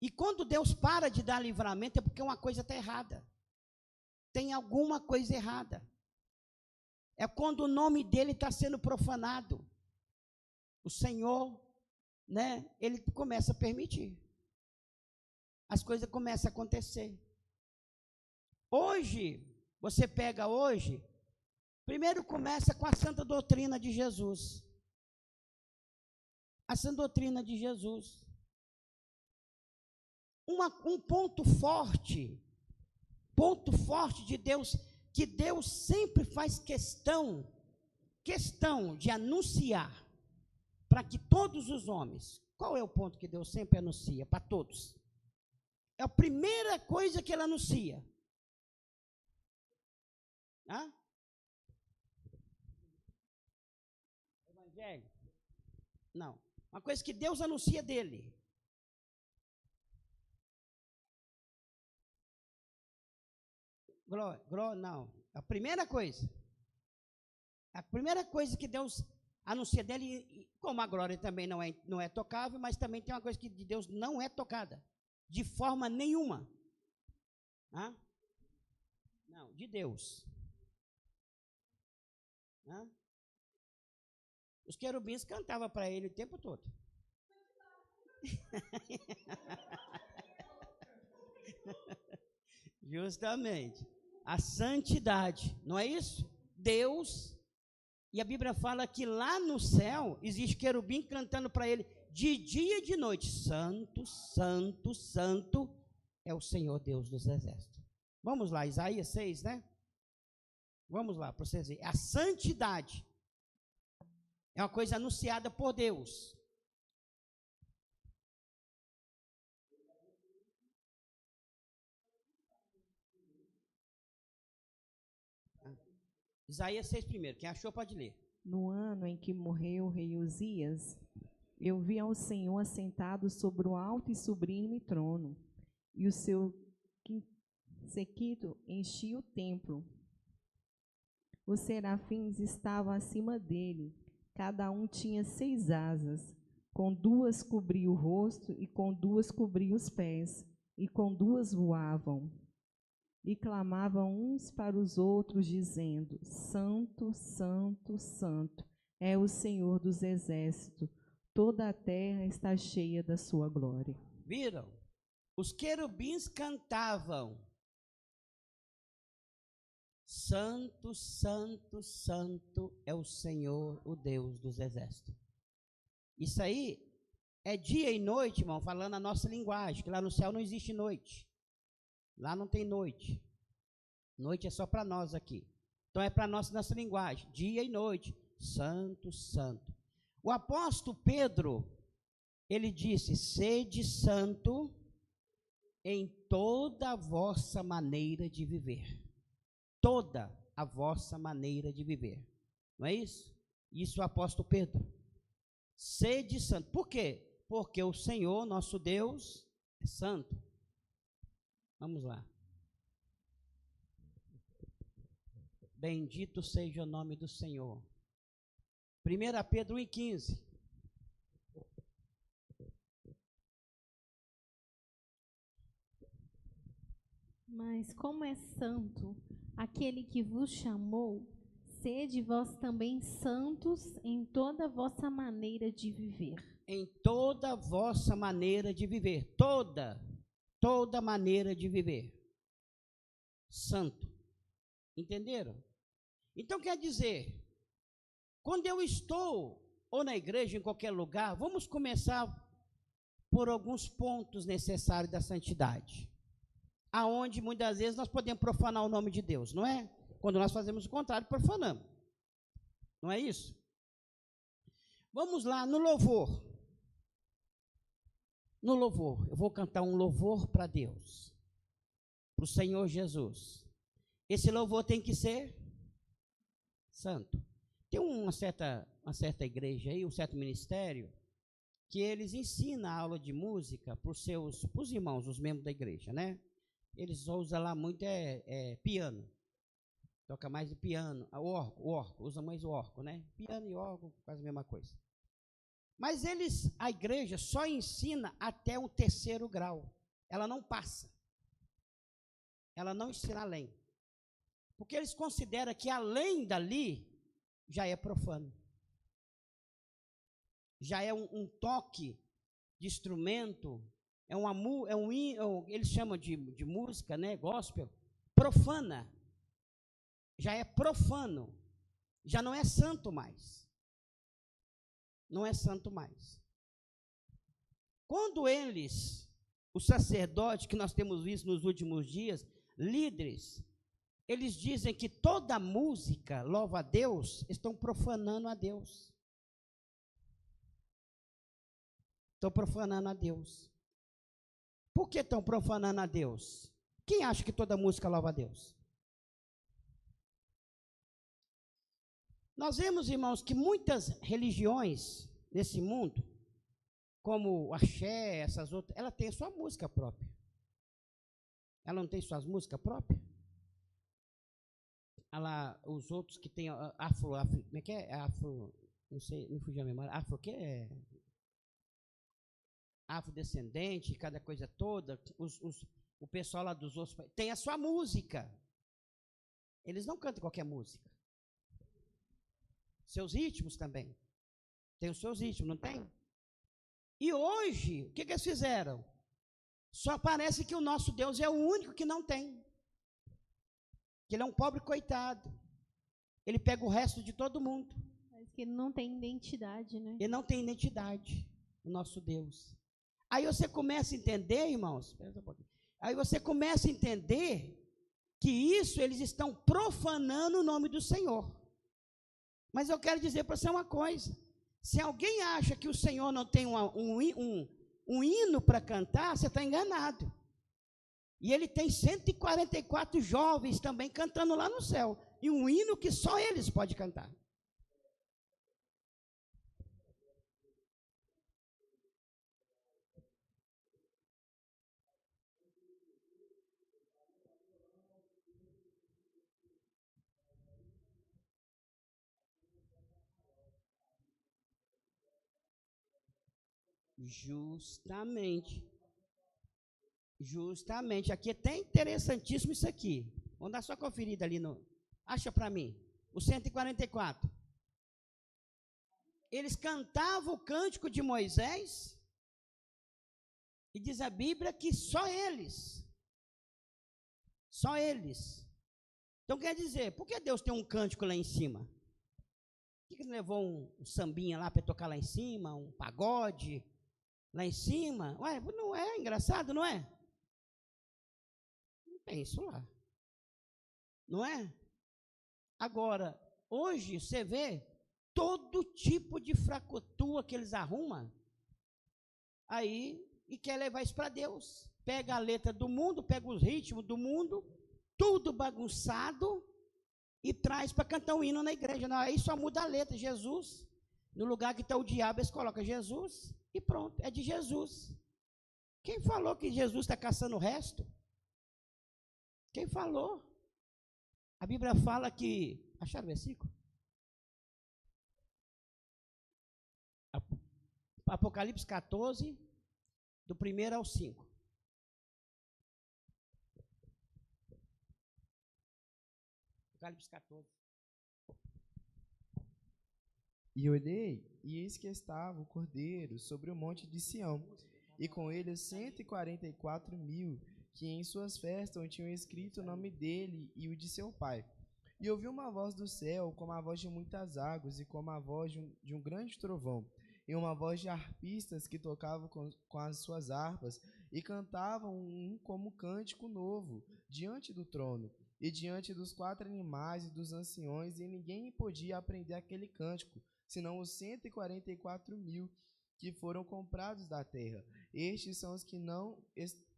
E quando Deus para de dar livramento é porque uma coisa está errada. Tem alguma coisa errada. É quando o nome dele está sendo profanado. O Senhor, ele começa a permitir. As coisas começam a acontecer. Hoje, você pega hoje, primeiro começa com a santa doutrina de Jesus. A sã doutrina de Jesus. Um ponto forte de Deus, que Deus sempre faz questão de anunciar para que todos os homens, qual é o ponto que Deus sempre anuncia? Para todos. É a primeira coisa que ele anuncia. Evangelho? Não. Uma coisa que Deus anuncia dele. Não. A primeira coisa que Deus anuncia dele, como a glória também não é tocável, mas também tem uma coisa que de Deus não é tocada, de forma nenhuma. Não, de Deus. Os querubins cantavam para ele o tempo todo. Justamente. A santidade, não é isso? Deus, e a Bíblia fala que lá no céu existe querubim cantando para ele de dia e de noite. Santo, santo, santo é o Senhor Deus dos exércitos. Vamos lá, Isaías 6, Vamos lá, para vocês verem. A santidade é uma coisa anunciada por Deus. Isaías 6 primeiro, quem achou pode ler. No ano em que morreu o rei Uzias, eu vi ao Senhor assentado sobre o alto e sublime trono, e o seu séquito enchia o templo. Os serafins estavam acima dele, cada um tinha 6 asas, com 2 cobria o rosto, e com 2 cobria os pés, e com 2 voavam. E clamavam uns para os outros, dizendo: Santo, Santo, Santo é o Senhor dos exércitos, toda a terra está cheia da sua glória. Viram? Os querubins cantavam: Santo, Santo, Santo é o Senhor, o Deus dos exércitos. Isso aí é dia e noite, irmão, falando a nossa linguagem, que lá no céu não existe noite. Lá não tem noite. Noite é só para nós aqui. Então é para nossa linguagem, dia e noite. Santo, santo. O apóstolo Pedro, ele disse: sede santo em toda a vossa maneira de viver. Toda a vossa maneira de viver. Não é isso? Isso é o apóstolo Pedro. Sede santo. Por quê? Porque o Senhor, nosso Deus, é santo. Vamos lá. Bendito seja o nome do Senhor. 1 Pedro 1,15. Mas como é santo aquele que vos chamou, sede vós também santos em toda a vossa maneira de viver. Em toda a vossa maneira de viver. Toda maneira de viver. Santo. Entenderam? Então quer dizer, quando eu estou, ou na igreja, em qualquer lugar, vamos começar por alguns pontos necessários da santidade. Aonde muitas vezes nós podemos profanar o nome de Deus, não é? Quando nós fazemos o contrário, profanamos. Não é isso? Vamos lá no louvor. No louvor, eu vou cantar um louvor para Deus, para o Senhor Jesus. Esse louvor tem que ser santo. Tem uma certa igreja aí, um certo ministério, que eles ensinam a aula de música para os irmãos, os membros da igreja, né? Eles usam lá muito piano. Toca mais de piano. O órgão, usa mais o órgão, né? Piano e órgão, quase a mesma coisa. Mas a igreja só ensina até o 3º grau. Ela não passa. Ela não ensina além. Porque eles consideram que além dali, já é profano. Já é um toque de instrumento, eles chamam de música, né, gospel, profana. Já é profano. Já não é santo mais. Não é santo mais. Quando os sacerdotes que nós temos visto nos últimos dias, líderes, eles dizem que toda música louva a Deus, estão profanando a Deus. Estão profanando a Deus. Por que estão profanando a Deus? Quem acha que toda música louva a Deus? Nós vemos, irmãos, que muitas religiões nesse mundo, como o axé, essas outras, ela tem a sua música própria. Ela não tem suas músicas próprias? Os outros que tem como é que é? Não sei, me fugiu a memória. Afro que é? Afrodescendente, cada coisa toda. O pessoal lá dos outros tem a sua música. Eles não cantam qualquer música. Seus ritmos também. Tem os seus ritmos, não tem? E hoje, o que eles fizeram? Só parece que o nosso Deus é o único que não tem. Que ele é um pobre coitado. Ele pega o resto de todo mundo. Parece que ele não tem identidade, né? Ele não tem identidade, o nosso Deus. Aí você começa a entender, irmãos, aí você começa a entender que isso eles estão profanando o nome do Senhor. Mas eu quero dizer para você uma coisa. Se alguém acha que o Senhor não tem um hino para cantar, você está enganado. E ele tem 144 jovens também cantando lá no céu. E um hino que só eles podem cantar. Justamente. Aqui é até interessantíssimo isso aqui. Vamos dar só uma conferida ali acha para mim. O 144. Eles cantavam o cântico de Moisés. E diz a Bíblia que só eles. Só eles. Então quer dizer, por que Deus tem um cântico lá em cima? Por que ele levou um sambinha lá para tocar lá em cima, um pagode lá em cima? Ué, não é engraçado, não é? Não tem isso lá. Não é? Agora, hoje você vê todo tipo de fracotua que eles arrumam aí e quer levar isso para Deus. Pega a letra do mundo, pega os ritmos do mundo, tudo bagunçado e traz para cantar um hino na igreja. Não, aí só muda a letra, Jesus. No lugar que está o diabo, eles colocam Jesus e pronto, é de Jesus. Quem falou que Jesus está caçando o resto? Quem falou? A Bíblia fala que... Acharam o versículo? Apocalipse 14, do 1 ao 5. Apocalipse 14. E olhei, e eis que estava o Cordeiro sobre o monte de Sião, e com ele 144.000, que em suas festas tinham escrito o nome dele e o de seu pai. E ouvi uma voz do céu, como a voz de muitas águas, e como a voz de um grande trovão, e uma voz de harpistas que tocavam com as suas harpas, e cantavam como cântico novo, diante do trono, e diante dos 4 animais e dos anciões, e ninguém podia aprender aquele cântico, senão os 144.000 que foram comprados da terra. Estes são os que não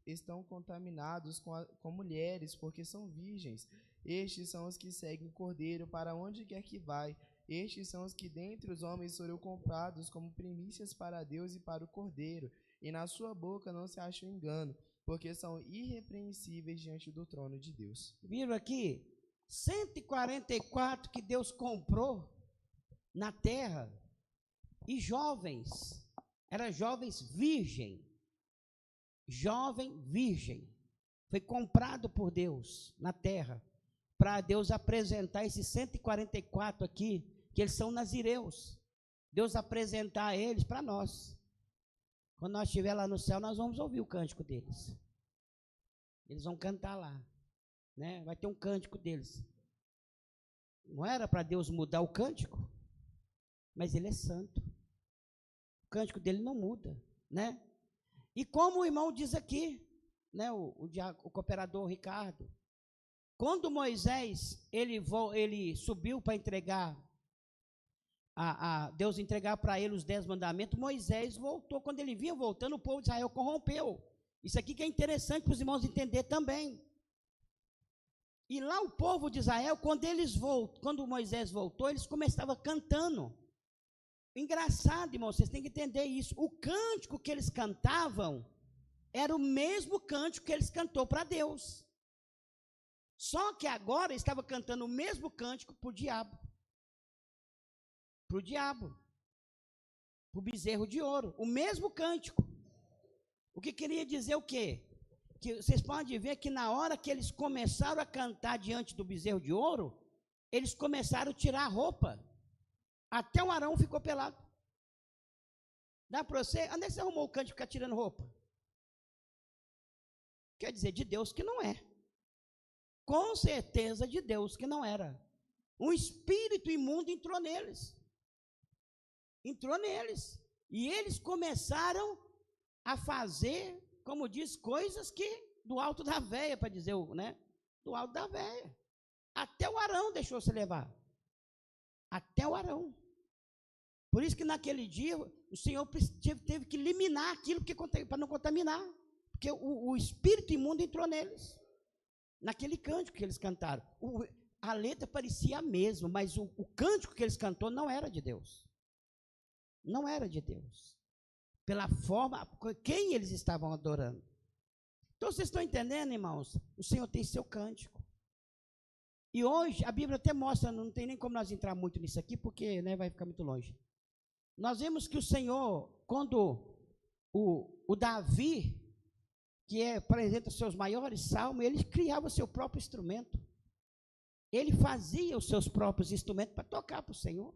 estão contaminados com mulheres, porque são virgens. Estes são os que seguem o Cordeiro para onde quer que vai. Estes são os que dentre os homens foram comprados como primícias para Deus e para o Cordeiro. E na sua boca não se acha engano, porque são irrepreensíveis diante do trono de Deus. Viram aqui? 144 que Deus comprou na terra, e jovens, eram jovens virgem, foi comprado por Deus na terra, para Deus apresentar esses 144 aqui, que eles são nazireus, Deus apresentar eles para nós. Quando nós estiver lá no céu, nós vamos ouvir o cântico deles, eles vão cantar lá, né? Vai ter um cântico deles. Não era para Deus mudar o cântico? Mas ele é santo. O cântico dele não muda, né? E como o irmão diz aqui, né, o cooperador Ricardo, quando Moisés, ele subiu para entregar, Deus entregar para ele os 10 mandamentos, Moisés voltou. Quando ele vinha voltando, o povo de Israel corrompeu. Isso aqui que é interessante para os irmãos entenderem também. E lá o povo de Israel, quando Moisés voltou, eles começavam cantando. Engraçado, irmão, vocês têm que entender isso. O cântico que eles cantavam era o mesmo cântico que eles cantou para Deus. Só que agora estava cantando o mesmo cântico para o diabo. Para o diabo. Para o bezerro de ouro. O mesmo cântico. O que queria dizer o quê? Que vocês podem ver que na hora que eles começaram a cantar diante do bezerro de ouro, eles começaram a tirar a roupa. Até o Arão ficou pelado. Dá para você? Onde é que você arrumou o cântico de ficar tirando roupa? Quer dizer, de Deus que não é. Com certeza de Deus que não era. Um espírito imundo entrou neles. Entrou neles. E eles começaram a fazer, como diz, coisas que do alto da véia, para dizer, né? Do alto da véia. Até o Arão deixou-se levar. Até o Arão. Por isso que naquele dia o Senhor teve que eliminar aquilo para não contaminar. Porque o espírito imundo entrou neles. Naquele cântico que eles cantaram. A letra parecia a mesma, mas o cântico que eles cantou não era de Deus. Não era de Deus. Pela forma, quem eles estavam adorando. Então vocês estão entendendo, irmãos? O Senhor tem seu cântico. E hoje, a Bíblia até mostra, não tem nem como nós entrar muito nisso aqui, porque, né, vai ficar muito longe. Nós vemos que o Senhor, quando o Davi, que apresenta os seus maiores salmos, ele criava o seu próprio instrumento. Ele fazia os seus próprios instrumentos para tocar para o Senhor.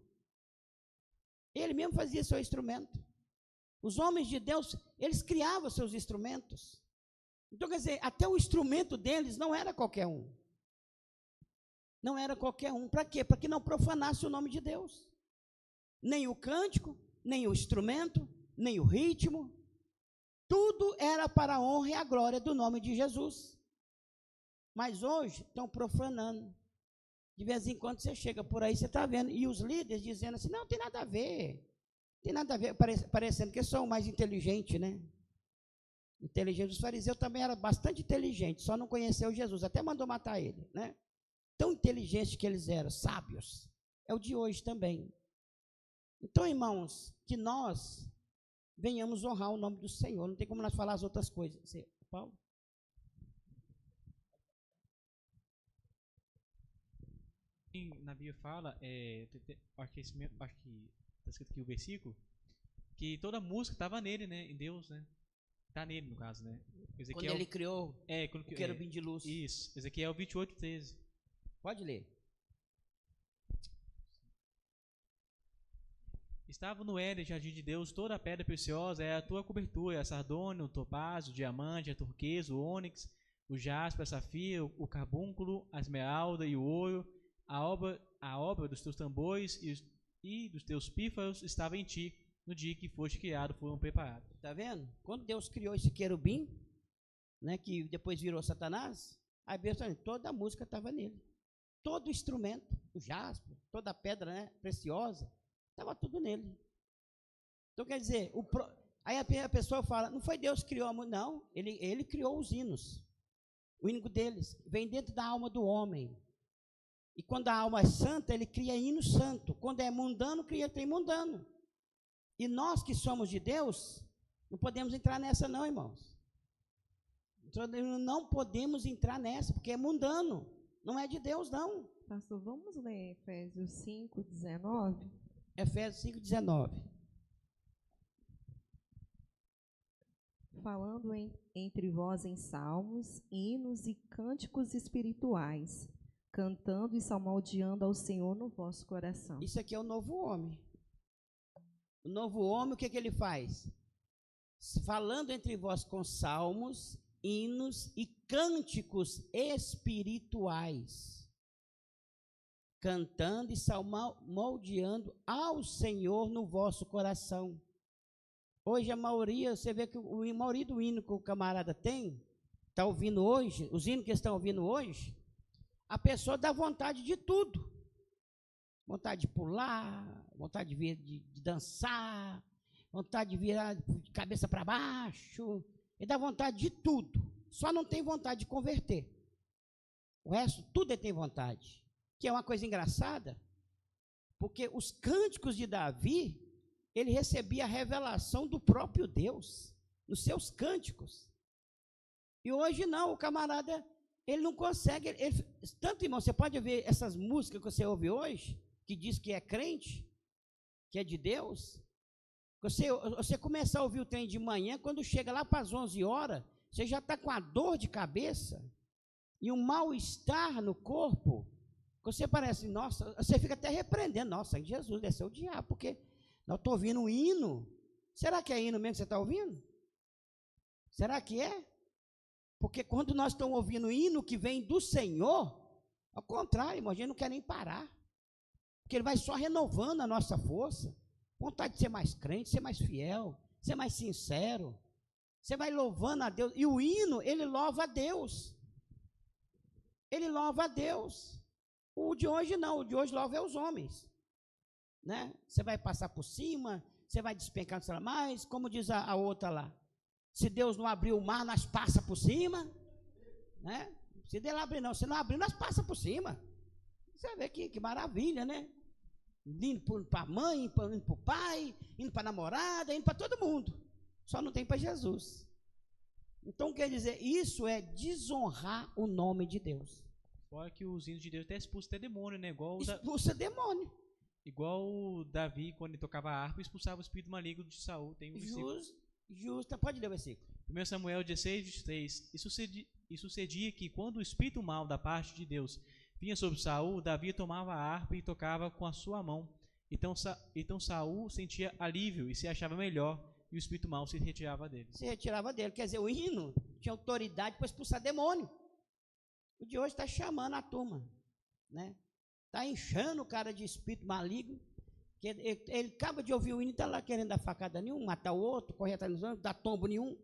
Ele mesmo fazia seu instrumento. Os homens de Deus, eles criavam seus instrumentos. Então, quer dizer, até o instrumento deles não era qualquer um. Não era qualquer um. Para quê? Para que não profanasse o nome de Deus. Nem o cântico, nem o instrumento, nem o ritmo. Tudo era para a honra e a glória do nome de Jesus. Mas hoje estão profanando. De vez em quando você chega por aí, você está vendo. E os líderes dizendo assim, não tem nada a ver. Tem nada a ver, parecendo que são mais inteligentes, né? Inteligente. Os fariseus também eram bastante inteligentes, só não conheceu Jesus, até mandou matar ele, né? Tão inteligentes que eles eram, sábios. É o de hoje também. Então, irmãos, que nós venhamos honrar o nome do Senhor. Não tem como nós falar as outras coisas. Você, Paulo? Na Bíblia fala, acho que está escrito aqui o versículo, que toda música estava nele, né? Em Deus, né? Está nele, no caso, né? Quando ele criou quando, o querubim de luz. Isso, Ezequiel 28:13. Pode ler. Estava no Éden, jardim de Deus, toda a pedra preciosa é a tua cobertura, a sardônio, o topázio, o diamante, a turquesa, o ônix, o jaspe, a safira, o carbúnculo, a esmeralda e o ouro. A obra dos teus tambores e dos teus pífaros estava em ti. No dia que foste criado, foram preparados. Tá vendo? Quando Deus criou esse querubim, né, que depois virou Satanás, a Bíblia está dizendo, toda a música estava nele. Todo o instrumento, o jaspe, toda a pedra, né, preciosa, estava tudo nele. Então, quer dizer, aí a pessoa fala, não foi Deus que criou a música? Não, ele criou os hinos. O hino deles vem dentro da alma do homem. E quando a alma é santa, ele cria hino santo. Quando é mundano, cria trem mundano. E nós que somos de Deus, não podemos entrar nessa não, irmãos. Não podemos entrar nessa, porque é mundano. Não é de Deus, não. Pastor, vamos ler Efésios 5:19? Efésios 5:19. Falando entre vós em salmos, hinos e cânticos espirituais, cantando e salmodiando ao Senhor no vosso coração. Isso aqui é o novo homem. O novo homem, o que ele faz? Falando entre vós com salmos, hinos e cânticos espirituais, cantando e salmodiando ao Senhor no vosso coração. Hoje a maioria, você vê que a maioria do hino que o camarada tem, está ouvindo hoje, os hinos que estão ouvindo hoje, a pessoa dá vontade de tudo. Vontade de pular, vontade de dançar, vontade de virar de cabeça para baixo. Ele dá vontade de tudo. Só não tem vontade de converter. O resto, tudo ele tem vontade. Que é uma coisa engraçada, porque os cânticos de Davi, ele recebia a revelação do próprio Deus, nos seus cânticos. E hoje não, o camarada, ele não consegue. Tanto, irmão, você pode ver essas músicas que você ouve hoje, que diz que é crente, que é de Deus. Você começa a ouvir o trem de manhã, quando chega lá para as 11 horas, você já está com a dor de cabeça e um mal-estar no corpo. Você parece, nossa, você fica até repreendendo, nossa, Jesus, deve ser o diabo, porque eu estou ouvindo um hino. Será que é hino mesmo que você está ouvindo? Será que é? Porque quando nós estamos ouvindo hino que vem do Senhor, ao contrário, irmão, a gente não quer nem parar. Porque ele vai só renovando a nossa força. Vontade de ser mais crente, ser mais fiel, ser mais sincero. Você vai louvando a Deus. E o hino, ele louva a Deus. Ele louva a Deus. O de hoje não, o de hoje louva é os homens. Né? Você vai passar por cima, você vai despencar, não sei lá mais, como diz a outra lá. Se Deus não abrir o mar, nós passa por cima. Né? Se Deus não abrir, não. Se não abrir, nós passa por cima. Você vê que maravilha, né? Indo para a mãe, indo para o pai, indo para a namorada, indo para todo mundo. Só não tem para Jesus. Então, quer dizer, isso é desonrar o nome de Deus. Fora que os hinos de Deus até expulsam até demônio, né? Expulsa demônio. Igual o Davi, quando ele tocava a harpa, expulsava o espírito maligno de Saul. Tem um Justa, pode ler o versículo. 1 Samuel 16:3. E sucedia que, quando o espírito mau da parte de Deus vinha sobre Saul, Davi tomava a harpa e tocava com a sua mão. Então Saul sentia alívio e se achava melhor, e o espírito mau se retirava dele. Se retirava dele. Quer dizer, o hino tinha autoridade para expulsar demônio. O de hoje está chamando a turma, né? Está inchando o cara de espírito maligno. Que ele acaba de ouvir o hino e está lá querendo dar facada nenhum, matar o outro, correr atrás dos outros, dar tombo nenhum.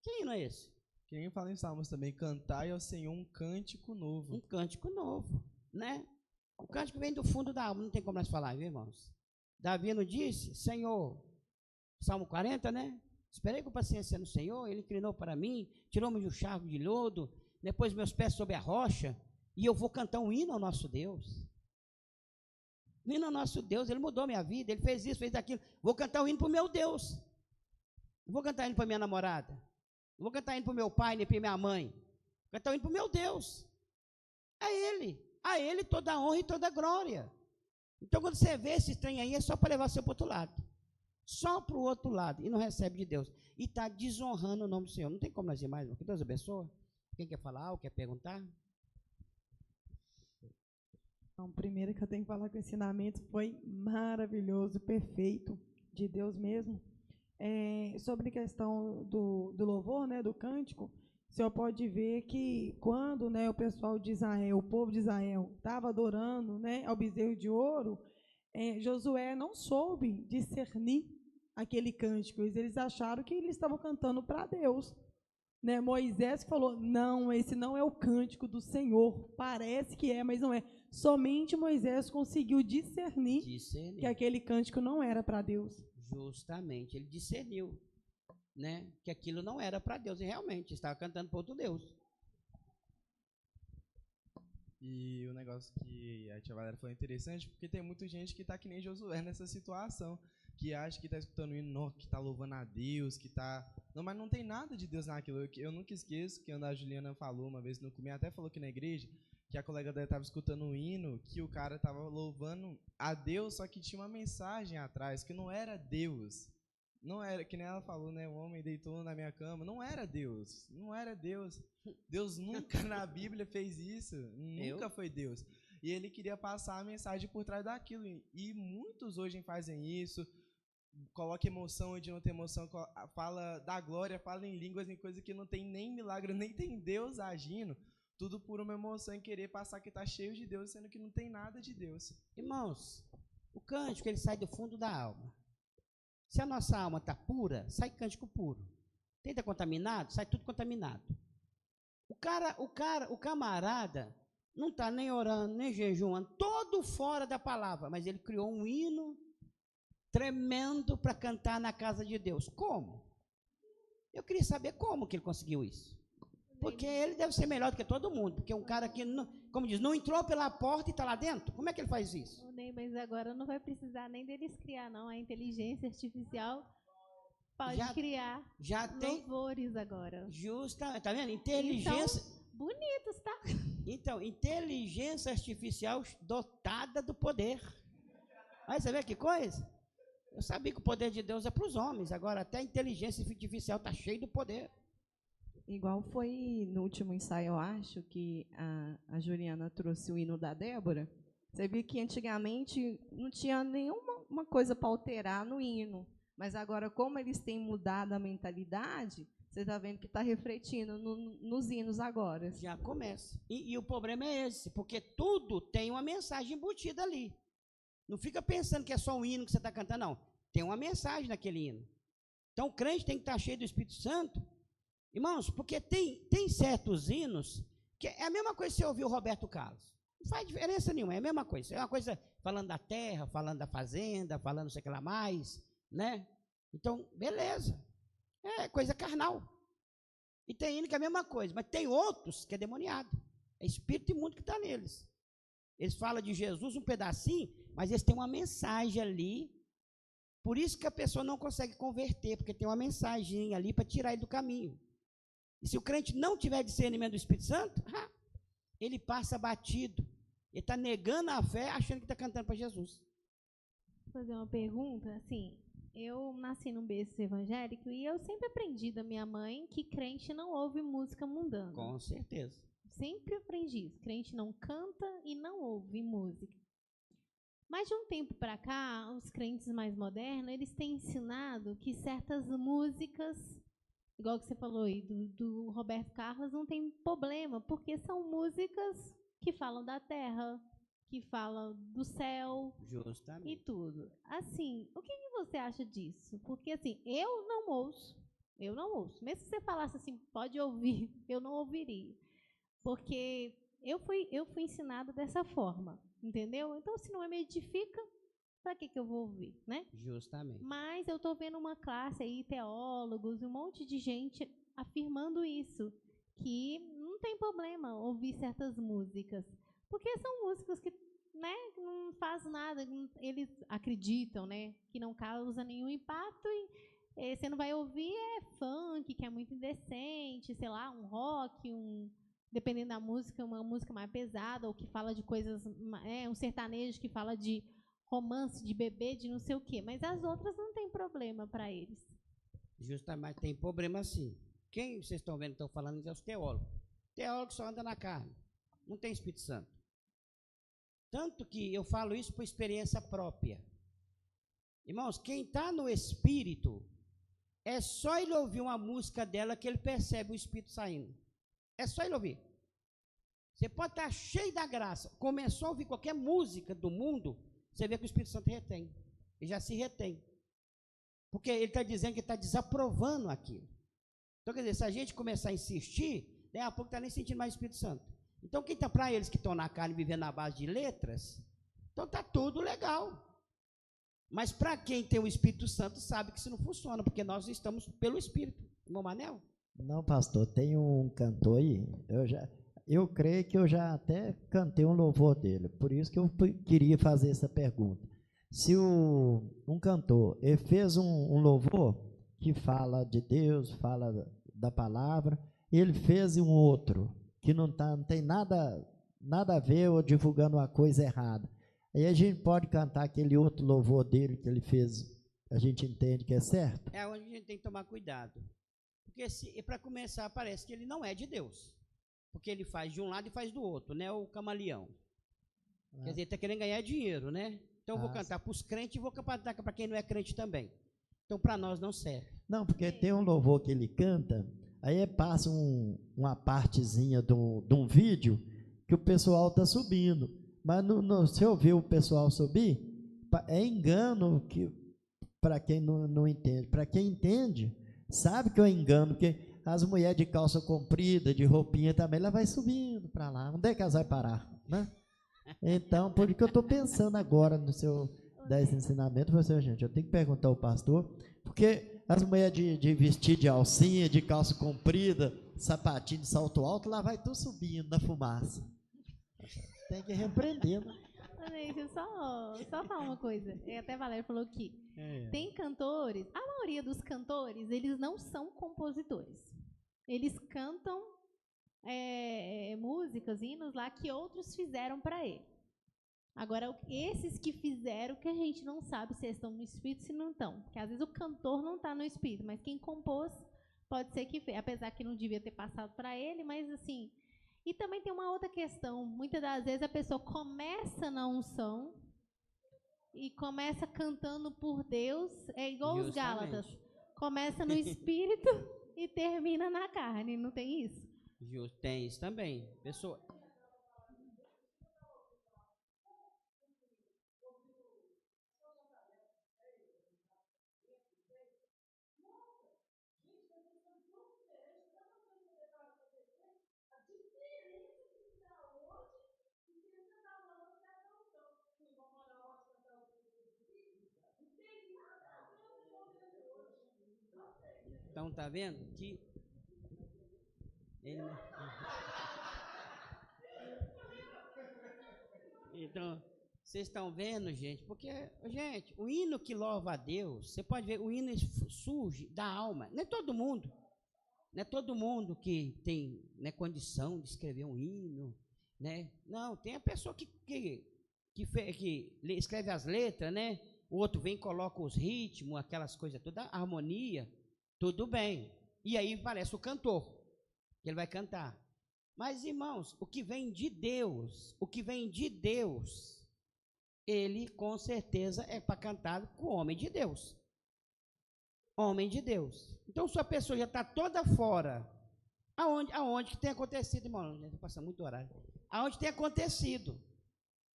Que hino é esse? Que nem fala em Salmos também, cantai ao Senhor um cântico novo. Um cântico novo, né? O cântico vem do fundo da alma, não tem como nós falar, viu, irmãos? Davi não disse, Senhor, Salmo 40, né? Esperei com paciência no Senhor, Ele inclinou para mim, tirou-me de um charco de lodo, depois meus pés sobre a rocha, e eu vou cantar um hino ao nosso Deus. Um hino ao nosso Deus, Ele mudou minha vida, Ele fez isso, fez aquilo. Vou cantar um hino para o meu Deus. Não vou cantar hino para minha namorada. Não vou cantar hino para o meu pai, nem para minha mãe. Vou cantar um hino para o meu Deus. É Ele. A ele toda a honra e toda a glória. Então, quando você vê esse trem aí, é só para levar você para o outro lado. Só para o outro lado. E não recebe de Deus. E está desonrando o nome do Senhor. Não tem como nós ir mais, não. Que Deus abençoe. Quem quer falar algo, quer perguntar? Então, primeiro que eu tenho que falar que o ensinamento foi maravilhoso, perfeito, de Deus mesmo. Sobre a questão do louvor, né, do cântico, o senhor pode ver que quando, né, o pessoal de Israel, o povo de Israel, estava adorando, né, ao bezerro de ouro, Josué não soube discernir aquele cântico. Eles acharam que eles estavam cantando para Deus. Né? Moisés falou, não, esse não é o cântico do Senhor. Parece que é, mas não é. Somente Moisés conseguiu discernir que aquele cântico não era para Deus. Justamente, ele discerniu, né, que aquilo não era para Deus, e realmente estava cantando para outro Deus. E o negócio que a tia Valéria falou é interessante, porque tem muita gente que está que nem Josué nessa situação, que acha que está escutando o hino, que está louvando a Deus, que está... Não, mas não tem nada de Deus naquilo. Eu nunca esqueço que a Juliana falou uma vez no começo, até falou aqui na igreja, que a colega dela estava escutando um hino, que o cara estava louvando a Deus, só que tinha uma mensagem atrás, que não era Deus. Não era, que nem ela falou, né? O homem deitou na minha cama. Não era Deus. Não era Deus. Deus nunca na Bíblia fez isso. Nunca foi Deus. E ele queria passar a mensagem por trás daquilo. E muitos hoje fazem isso. Coloca emoção onde não tem emoção. Fala da glória, fala em línguas, em coisas que não tem nem milagre, nem tem Deus agindo. Tudo por uma emoção em querer passar que está cheio de Deus, sendo que não tem nada de Deus. Irmãos, o cântico ele sai do fundo da alma. Se a nossa alma está pura, sai cântico puro. Está contaminado, sai tudo contaminado. O camarada não está nem orando, nem jejuando, todo fora da palavra, mas ele criou um hino tremendo para cantar na casa de Deus. Como? Eu queria saber como que ele conseguiu isso. Porque ele deve ser melhor do que todo mundo. Porque um cara que, não, como diz, não entrou pela porta e está lá dentro. Como é que ele faz isso? Ney, mas agora não vai precisar nem deles criar, não. A inteligência artificial pode criar louvores agora. Justamente, tá vendo? Inteligência... Então, bonitos, tá? Então, inteligência artificial dotada do poder. Aí você vê que coisa? Eu sabia que o poder de Deus é para os homens. Agora até a inteligência artificial está cheia do poder. Igual foi no último ensaio, eu acho, que a Juliana trouxe o hino da Débora. Você viu que antigamente não tinha nenhuma coisa para alterar no hino. Mas agora, como eles têm mudado a mentalidade, você está vendo que está refletindo nos hinos agora. Já começa. E o problema é esse, porque tudo tem uma mensagem embutida ali. Não fica pensando que é só um hino que você está cantando, não. Tem uma mensagem naquele hino. Então, o crente tem que estar cheio do Espírito Santo. Irmãos, porque tem certos hinos que é a mesma coisa que você ouvir o Roberto Carlos. Não faz diferença nenhuma, é a mesma coisa. É uma coisa falando da terra, falando da fazenda, falando não sei o que lá mais, né? Então, beleza. É coisa carnal. E tem hino que é a mesma coisa, mas tem outros que é demoniado. É espírito imundo que está neles. Eles falam de Jesus um pedacinho, mas eles têm uma mensagem ali. Por isso que a pessoa não consegue converter, porque tem uma mensagem ali para tirar ele do caminho. E se o crente não tiver discernimento do Espírito Santo, ele passa batido. Ele está negando a fé, achando que está cantando para Jesus. Vou fazer uma pergunta, assim, eu nasci num berço evangélico e eu sempre aprendi da minha mãe que crente não ouve música mundana. Com certeza. Sempre aprendi isso. Crente não canta e não ouve música. Mas de um tempo para cá, os crentes mais modernos, eles têm ensinado que certas músicas, igual que você falou aí, do Roberto Carlos, não tem problema, porque são músicas que falam da terra, que falam do céu. Justamente. E tudo. Assim, o que você acha disso? Porque, assim, eu não ouço. Mesmo se você falasse assim, pode ouvir, eu não ouviria. Porque eu fui ensinada dessa forma, entendeu? Então, se não me edifica, para que eu vou ouvir, né? Justamente. Mas eu estou vendo uma classe aí, teólogos, um monte de gente afirmando isso, que não tem problema ouvir certas músicas, porque são músicas que, né, não faz nada, eles acreditam, né, que não causa nenhum impacto e você não vai ouvir funk, que é muito indecente, sei lá, um rock, dependendo da música, uma música mais pesada, ou que fala de coisas, um sertanejo que fala de romance, de bebê, de não sei o quê. Mas as outras não tem problema para eles. Justamente, tem problema sim. Quem vocês estão vendo, estão falando, é os teólogos. Teólogo só anda na carne, não tem Espírito Santo. Tanto que eu falo isso por experiência própria. Irmãos, quem está no Espírito, é só ele ouvir uma música dela que ele percebe o Espírito saindo. É só ele ouvir. Você pode estar cheio da graça, começou a ouvir qualquer música do mundo, você vê que o Espírito Santo retém. Ele já se retém. Porque ele está dizendo que está desaprovando aquilo. Então, quer dizer, se a gente começar a insistir, daqui a pouco está nem sentindo mais o Espírito Santo. Então, quem está para eles que estão na carne vivendo na base de letras, então está tudo legal. Mas para quem tem o Espírito Santo, sabe que isso não funciona, porque nós estamos pelo Espírito. Irmão Manel? Não, pastor, tem um cantor aí, eu creio que eu já até cantei um louvor dele, por isso que eu queria fazer essa pergunta. Se um cantor, ele fez um louvor que fala de Deus, fala da palavra, ele fez um outro, que não tem nada a ver ou divulgando uma coisa errada. Aí a gente pode cantar aquele outro louvor dele que ele fez, a gente entende que é certo? É onde a gente tem que tomar cuidado. Porque para começar, parece que ele não é de Deus. Porque ele faz de um lado e faz do outro, né? O camaleão. Quer dizer, ele está querendo ganhar dinheiro, né? Então eu vou cantar para os crentes e vou cantar para quem não é crente também. Então para nós não serve. Não, porque tem um louvor que ele canta, aí passa uma partezinha de um vídeo que o pessoal está subindo. Mas se eu ver o pessoal subir, é engano para quem não entende. Para quem entende, sabe que é engano, porque as mulheres de calça comprida, de roupinha também, ela vai subindo para lá. Onde é que elas vão parar, né? Então, por isso que eu estou pensando agora no seu 10 ensinamentos, você, gente, eu tenho que perguntar ao pastor, porque as mulheres de vestido de alcinha, de calça comprida, sapatinho de salto alto, lá vai tudo subindo na fumaça. Tem que repreender, né? Deixa eu só falar uma coisa. Até a Valéria falou que tem cantores, a maioria dos cantores, eles não são compositores. Eles cantam músicas, hinos lá que outros fizeram para ele. Agora, esses que fizeram, que a gente não sabe se eles estão no espírito, se não estão. Porque às vezes o cantor não está no espírito, mas quem compôs pode ser que fez. Apesar que não devia ter passado para ele, mas assim... E também tem uma outra questão. Muitas das vezes a pessoa começa na unção e começa cantando por Deus, é igual os Gálatas. Começa no espírito e termina na carne, não tem isso? Tem isso também. Pessoa... Então, tá vendo que ele... Então, vocês estão vendo, gente, porque, gente, o hino que louva a Deus, você pode ver, o hino surge da alma. Não é todo mundo que tem, né, condição de escrever um hino, né? Não, tem a pessoa que escreve as letras, né? O outro vem e coloca os ritmos, aquelas coisas toda a harmonia, tudo bem. E aí parece o cantor, que ele vai cantar. Mas, irmãos, o que vem de Deus, ele com certeza é para cantar com o homem de Deus. Homem de Deus. Então, se a pessoa já está toda fora, aonde que tem acontecido, irmão? Estou passando muito horário. Aonde tem acontecido,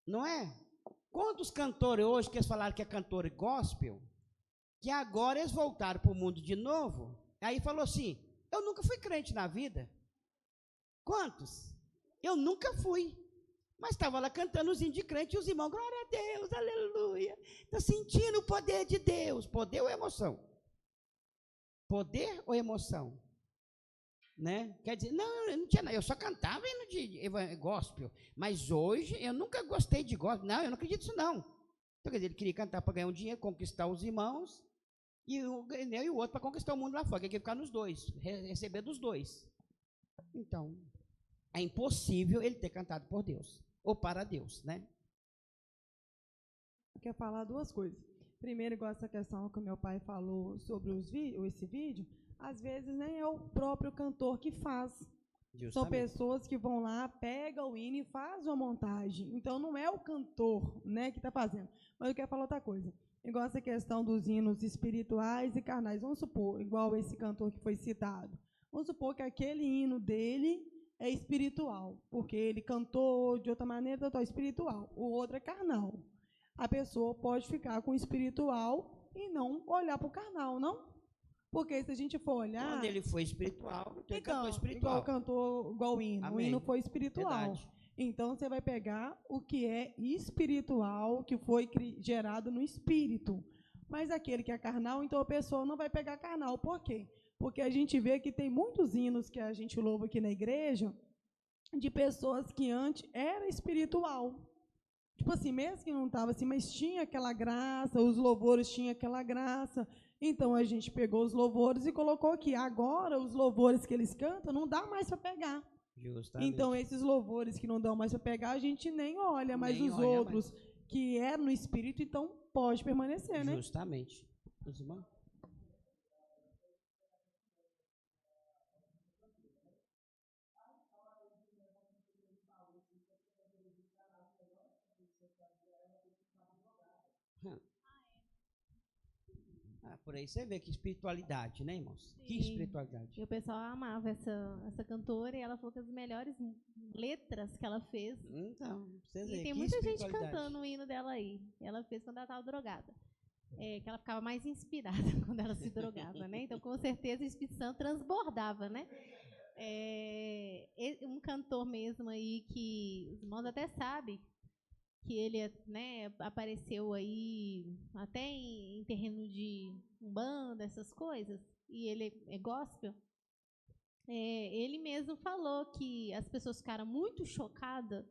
não é? Quantos cantores hoje que eles falaram que é cantor gospel, que agora eles voltaram para o mundo de novo, aí falou assim, eu nunca fui crente na vida. Quantos? Eu nunca fui. Mas estava lá cantando os hinos de crente e os irmãos, glória a Deus, aleluia. Está sentindo o poder de Deus. Poder ou emoção? Poder ou emoção? Né? Quer dizer, não, eu não tinha nada, eu só cantava hino de gospel. Mas hoje eu nunca gostei de gospel. Não, eu não acredito nisso não. Então, quer dizer, ele queria cantar para ganhar um dinheiro, conquistar os irmãos, e o outro para conquistar o mundo lá fora. Que ele queria ficar nos dois, receber dos dois. Então, É impossível ele ter cantado por Deus, ou para Deus, né? Eu quero falar duas coisas. Primeiro, igual essa questão que o meu pai falou sobre esse vídeo, às vezes nem é o próprio cantor que faz. Justamente. São pessoas que vão lá, pegam o hino e fazem uma montagem. Então, não é o cantor, né, que está fazendo. Mas eu quero falar outra coisa. Igual essa questão dos hinos espirituais e carnais. Vamos supor, igual esse cantor que foi citado. Vamos supor que aquele hino dele é espiritual, porque ele cantou de outra maneira, total espiritual. O outro é carnal. A pessoa pode ficar com o espiritual e não olhar para o carnal, não? Porque se a gente for olhar... Quando ele foi espiritual, então ele cantou espiritual. Igual o hino. Amém. O hino foi espiritual. Verdade. Então, você vai pegar o que é espiritual, que foi gerado no espírito. Mas aquele que é carnal, então a pessoa não vai pegar carnal. Por quê? Porque a gente vê que tem muitos hinos que a gente louva aqui na igreja de pessoas que antes era espiritual. Tipo assim, mesmo que não estava assim, mas tinha aquela graça, os louvores tinham aquela graça. Então, a gente pegou os louvores e colocou aqui. Agora, os louvores que eles cantam, não dá mais para pegar. Justamente. Então, esses louvores que não dão mais para pegar, a gente nem olha, mas Nem os olha outros que eram no espírito, então pode permanecer, né? Justamente. Os irmãos? Por aí você vê que espiritualidade, né, irmãos? Sim. Que espiritualidade. E o pessoal amava essa cantora e ela falou que as melhores letras que ela fez. Então, vocês E veem tem que muita gente espiritualidade. cantando o hino dela aí. Ela fez quando ela estava drogada. Que ela ficava mais inspirada quando ela se drogava, né? Então, com certeza, o Espírito Santo transbordava, né? Um cantor mesmo aí que os irmãos até sabem que ele, né, apareceu aí até em terreno de umbanda, essas coisas, e ele é gospel. Ele mesmo falou que as pessoas ficaram muito chocadas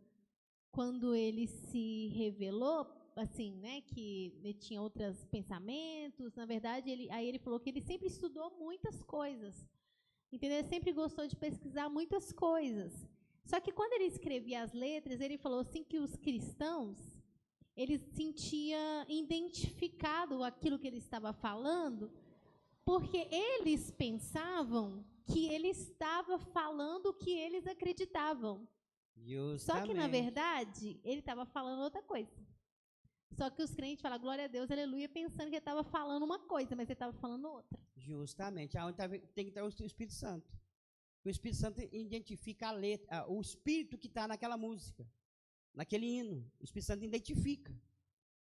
quando ele se revelou, assim, né, que ele tinha outros pensamentos. Na verdade, aí ele falou que ele sempre estudou muitas coisas, entendeu? Ele sempre gostou de pesquisar muitas coisas. Só que quando ele escrevia as letras, ele falou assim que os cristãos, eles sentiam identificado aquilo que ele estava falando, porque eles pensavam que ele estava falando o que eles acreditavam. Justamente. Só que, na verdade, ele estava falando outra coisa. Só que os crentes falam, glória a Deus, aleluia, pensando que ele estava falando uma coisa, mas ele estava falando outra. Justamente. Tem que ter o Espírito Santo. O Espírito Santo identifica a letra, o espírito que está naquela música, naquele hino. O Espírito Santo identifica.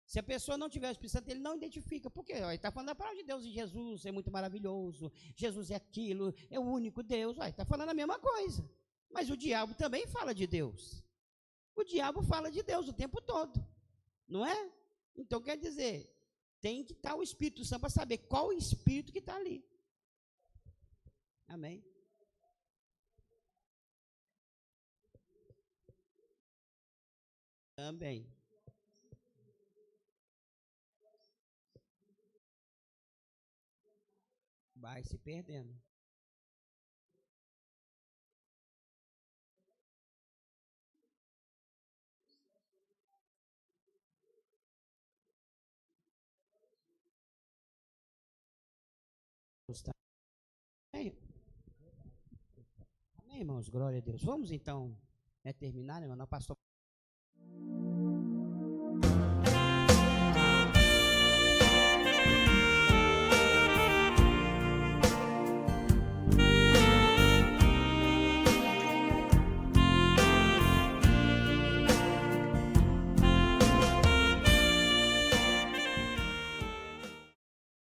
Se a pessoa não tiver o Espírito Santo, ele não identifica. Por quê? Ele está falando da palavra de Deus, e Jesus é muito maravilhoso, Jesus é aquilo, é o único Deus. Está falando a mesma coisa. Mas o diabo também fala de Deus. O diabo fala de Deus o tempo todo. Não é? Então, quer dizer, tem que estar o Espírito Santo para saber qual o espírito que está ali. Amém? Também. Vai se perdendo. Amém, irmãos? Glória a Deus. Vamos então terminar, irmão? Pastor